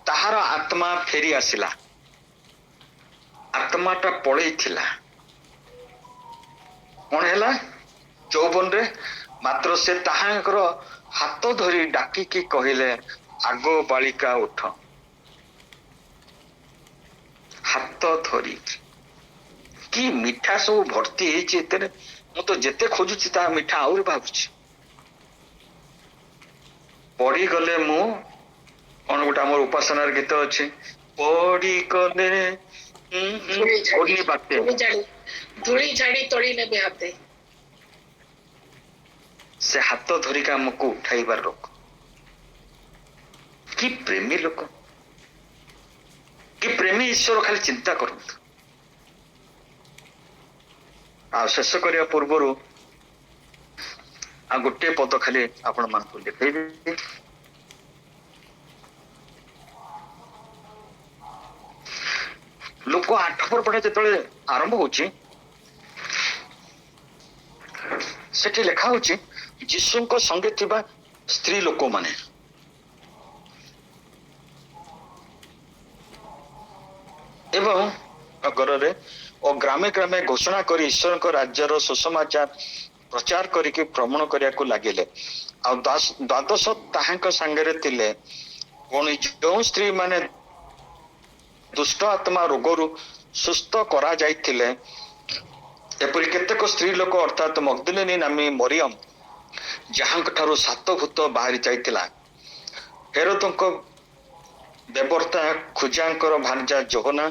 ତାହାର ଆତ୍ମା ଫେରି ଆସିଲା ଆତ୍ମାଟା ପଳେଇଥିଲା କଣ ହେଲା ଯୌବନରେ ମାତ୍ର ସେ ତାହାଙ୍କର ହାତ ଧରି ଡାକିକି କହିଲେ ଆଗ ବାଳିକା ଉଠ ହାତ ଧରି କି ମିଠା ସବୁ ଭର୍ତ୍ତି ହେଇଛି ଏଥିରେ ମୁଁ ତ ଯେତେ ଖୋଜୁଛି ତା ମିଠା ଆହୁରି ଭାବୁଛି ପଡିଗଲେ ମୁଁ କଣ ଗୋଟେ ଆମର ଉପାସନାର ଗୀତ ଅଛି ପଡିଗଲେ ଧୂଳି ଝାଡି ତୋଳି ନେବେ ହାତେ ସେ ହାତ ଧରିକି ଆମକୁ ଉଠାଇବାର ଲୋକ କି ପ୍ରେମୀ ଲୋକ କି ପ୍ରେମୀ ଈଶ୍ୱର ଖାଲି ଚିନ୍ତା କରନ୍ତୁ ଆଉ ଶେଷ କରିବା ପୂର୍ବରୁ ଆଉ ଗୋଟିଏ ପଦ ଖାଲି ଆପଣ ମାନଙ୍କୁ ଲେଖେଇବି ଲୋକ 8 ପର୍ବଟା ଯେତେବେଳେ ଆରମ୍ଭ ହଉଛି ସେଠି ଲେଖା ହଉଛି ଯୀଶୁଙ୍କ ସଙ୍ଗେ ଥିବା ସ୍ତ୍ରୀ ଲୋକମାନେ ଏବଂ ନଗରରେ ଓ ଗ୍ରାମେ ଗ୍ରାମେ ଘୋଷଣା କରି ଈଶ୍ୱରଙ୍କ ରାଜ୍ୟର ସୁସମାଚାର ପ୍ରଚାର କରିକି ଭ୍ରମଣ କରିବାକୁ ଲାଗିଲେ ଆଉ ଦ୍ୱାଦଶ ତାହାଙ୍କ ସାଙ୍ଗରେ ଥିଲେ ପୁଣି ଯେଉଁ ସ୍ତ୍ରୀ ମାନେ ଦୁଷ୍ଟ ଆତ୍ମା ରୋଗରୁ ସୁସ୍ଥ କରାଯାଇଥିଲେ ଏପରି କେତେକ ସ୍ତ୍ରୀ ଲୋକ ଅର୍ଥାତ୍ ମଗ୍ଦଲିନୀ ନାମୀ ମରିୟମ ଯାହାଙ୍କ ଠାରୁ 7 ଭୂତ ବାହାରି ଯାଇଥିଲା ହେରୋଦଙ୍କ ବେବର୍ତ୍ତା ଖୁଜାଙ୍କର ଭାନଜା ଜୋହନା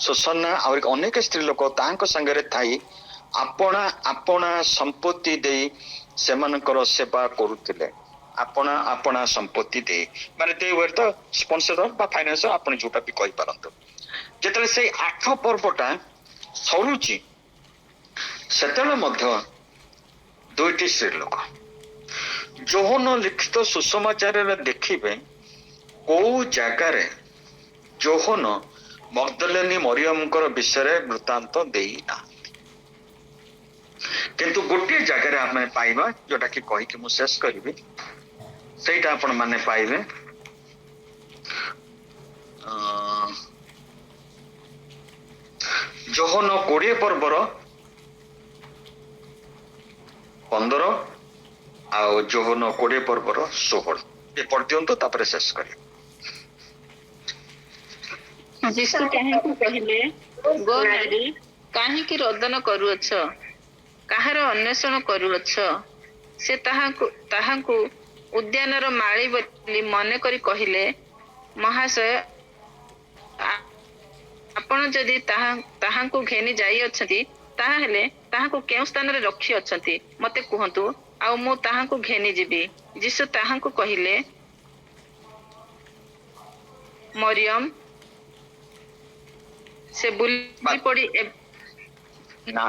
ସୁସନ୍ନା ଆହୁରି ଅନେକ ସ୍ତ୍ରୀ ଲୋକ ତାଙ୍କ ସାଙ୍ଗରେ ଥାଇ ଆପଣା ସମ୍ପତ୍ତି ଦେଇ ସେମାନଙ୍କର ସେବା କରୁଥିଲେ ଆପଣା ସମ୍ପତ୍ତି ଦେଇ ମାନେ they were the sponsor ବା ଫାଇନାନ୍ସର ଆପଣ ଯୋଉଟା ବି କହିପାରନ୍ତୁ ଯେତେବେଳେ ସେଇ 8 ପର୍ବଟା ସରୁଛି ସେତେବେଳେ ମଧ୍ୟ 2ଟି ସ୍ତ୍ରୀ ଲୋକ ଯୋହନ ଲିଖିତ ସୁସମାଚାରରେ ଦେଖିବେ କୋଉ ଜାଗାରେ ଯୋହନ ମଗ୍ଦଲିନୀ ମରିୟମଙ୍କର ବିଷୟରେ ବୃତ୍ତାନ୍ତ ଦେଇନାହାନ୍ତି କିନ୍ତୁ ଗୋଟିଏ ଜାଗାରେ ଆମେ ପାଇବା ଯୋଉଟା କି କହିକି ମୁଁ ଶେଷ କରିବି ସେଇଟା ଆପଣ ମାନେ ପାଇବେ ଯୋହନ 20 ପର୍ବର 15 ଆଉ ଯୋହନ 20 ପର୍ବର 16 ଏ ପର୍ଯ୍ୟନ୍ତ ତାପରେ ଶେଷ କରିବି ଯୀଶୁ ତାହାଙ୍କୁ କହିଲେ ଗୋ ନାରୀ କାହିଁକି ରୋଦନ କରୁଅଛ କାହାର ଅନ୍ୱେଷଣ କରୁଅଛ ସେ ତାହାଙ୍କୁ ଉଦ୍ୟାନର ମାଳି ବୋଲି ମନେ କରି କହିଲେ ମହାଶୟ ଆପଣ ଯଦି ତାହାଙ୍କୁ ଘେନି ଯାଇଅଛନ୍ତି ତାହେଲେ ତାହାଙ୍କୁ କେଉଁ ସ୍ଥାନରେ ରଖି ଅଛନ୍ତି ମତେ କୁହନ୍ତୁ ଆଉ ମୁଁ ତାହାଙ୍କୁ ଘେନି ଯିବି ଯୀଶୁ ତାହାଙ୍କୁ କହିଲେ ମରିୟମ ସେ ବୁଲି ପଡି ନା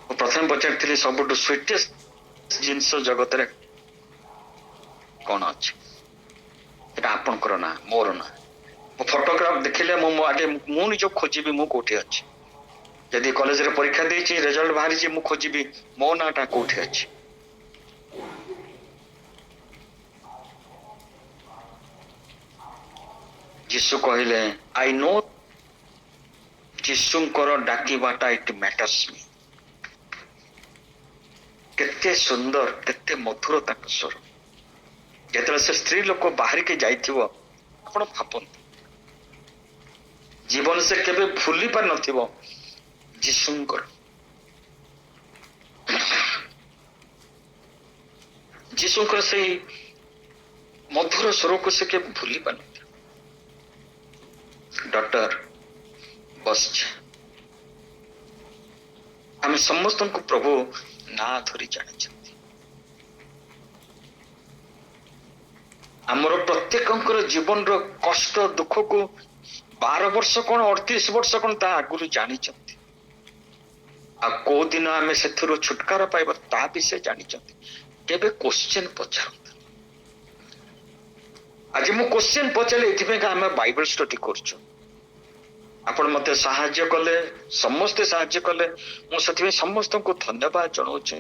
ମୁଁ ପ୍ରଥମେ ପଚାରିଥିଲି ସବୁଠୁ ସ୍ୱିଟେଷ୍ଟ ଜିନିଷ ଜଗତରେ କଣ ଅଛି এটা ଆପଣଙ୍କର ନା ମୋର ନା ମୁଁ ଫଟୋଗ୍ରାଫ ଦେଖିଲେ ମୁଁ ଆଗେ ମୁଁ ନିଜ ଖୋଜିବି ମୁଁ କୋଉଠି ଅଛି ଯଦି କଲେଜରେ ପରୀକ୍ଷା ଦେଇଛି ରେଜଲ୍ଟ ବାହାରିଛି ମୁଁ ଖୋଜିବି ମୋ ନାଁଟା କୋଉଠି ଅଛି ଯୀଶୁ କହିଲେ ଆଇ ନୋ ଯୀଶୁଙ୍କର ଡାକିବାଟା ଇଟ୍ ମ୍ୟାଟର୍ସ ମି। କେତେ ସୁନ୍ଦର କେତେ ମଧୁର ତାଙ୍କ ସ୍ୱର। ଯେତେବେଳେ ସେ ସ୍ତ୍ରୀ ଲୋକ ବାହାରିକି ଯାଇଥିବ ଆପଣ ଭାବନ୍ତୁ ଜୀବନ ସେ କେବେ ଭୁଲି ପାରିନଥିବ ଯୀଶୁଙ୍କର। ଯୀଶୁଙ୍କର ସେଇ ମଧୁର ସ୍ୱରକୁ ସେ କେବେ ଭୁଲି ପାରିନଥିବ। ଡକ୍ଟର ବସିଛ। ଆମେ ସମସ୍ତଙ୍କୁ ପ୍ରଭୁ ନା ଧରି ଜାଣିଛନ୍ତି। ଆମର ପ୍ରତ୍ୟେକଙ୍କର ଜୀବନର କଷ୍ଟ ଦୁଃଖକୁ 12 ବର୍ଷ କଣ 38 ବର୍ଷ କଣ ତା ଆଗରୁ ଜାଣିଛନ୍ତି। ଆଉ କୋଉ ଦିନ ଆମେ ସେଥିରୁ ଛୁଟକାରା ପାଇବା ତା ବି ସେ ଜାଣିଛନ୍ତି। କେବେ କ୍ୱେଶ୍ଚେନ୍ ପଚାରନ୍ତୁ। ଆଜି ମୁଁ କ୍ୱେଶ୍ଚେନ୍ ପଚାରିଲି ଏଥିପାଇଁ ଆମେ ବାଇବଲ ଷ୍ଟଡି କରୁଛୁ। ଆପଣ ମତେ ସାହାଯ୍ୟ କଲେ, ସମସ୍ତେ ସାହାଯ୍ୟ କଲେ, ମୁଁ ସେଥିପାଇଁ ସମସ୍ତଙ୍କୁ ଧନ୍ୟବାଦ ଜଣାଉଛି।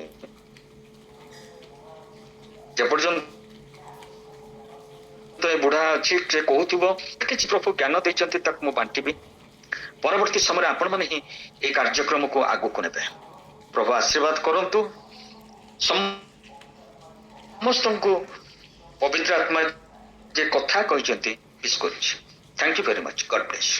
ଯେପର୍ଯ୍ୟନ୍ତ ଏ ବୁଢା ଅଛି ସେ କହୁଥିବ କିଛି ପ୍ରଭୁ ଜ୍ଞାନ ଦେଇଛନ୍ତି ତାକୁ ମୁଁ ବାଣ୍ଟିବି। ପରବର୍ତ୍ତୀ ସମୟରେ ଆପଣମାନେ ହିଁ এই କାର୍ଯ୍ୟକ୍ରମକୁ ଆଗକୁ ନେବେ। ପ୍ରଭୁ ଆଶୀର୍ବାଦ କରନ୍ତୁ ସମସ୍ତଙ୍କୁ। ପବିତ୍ର ଆତ୍ମା ଯେ କଥା କହିଛନ୍ତି ବିଶ୍ୱାସ କରୁଛି। Thank you very much. God bless.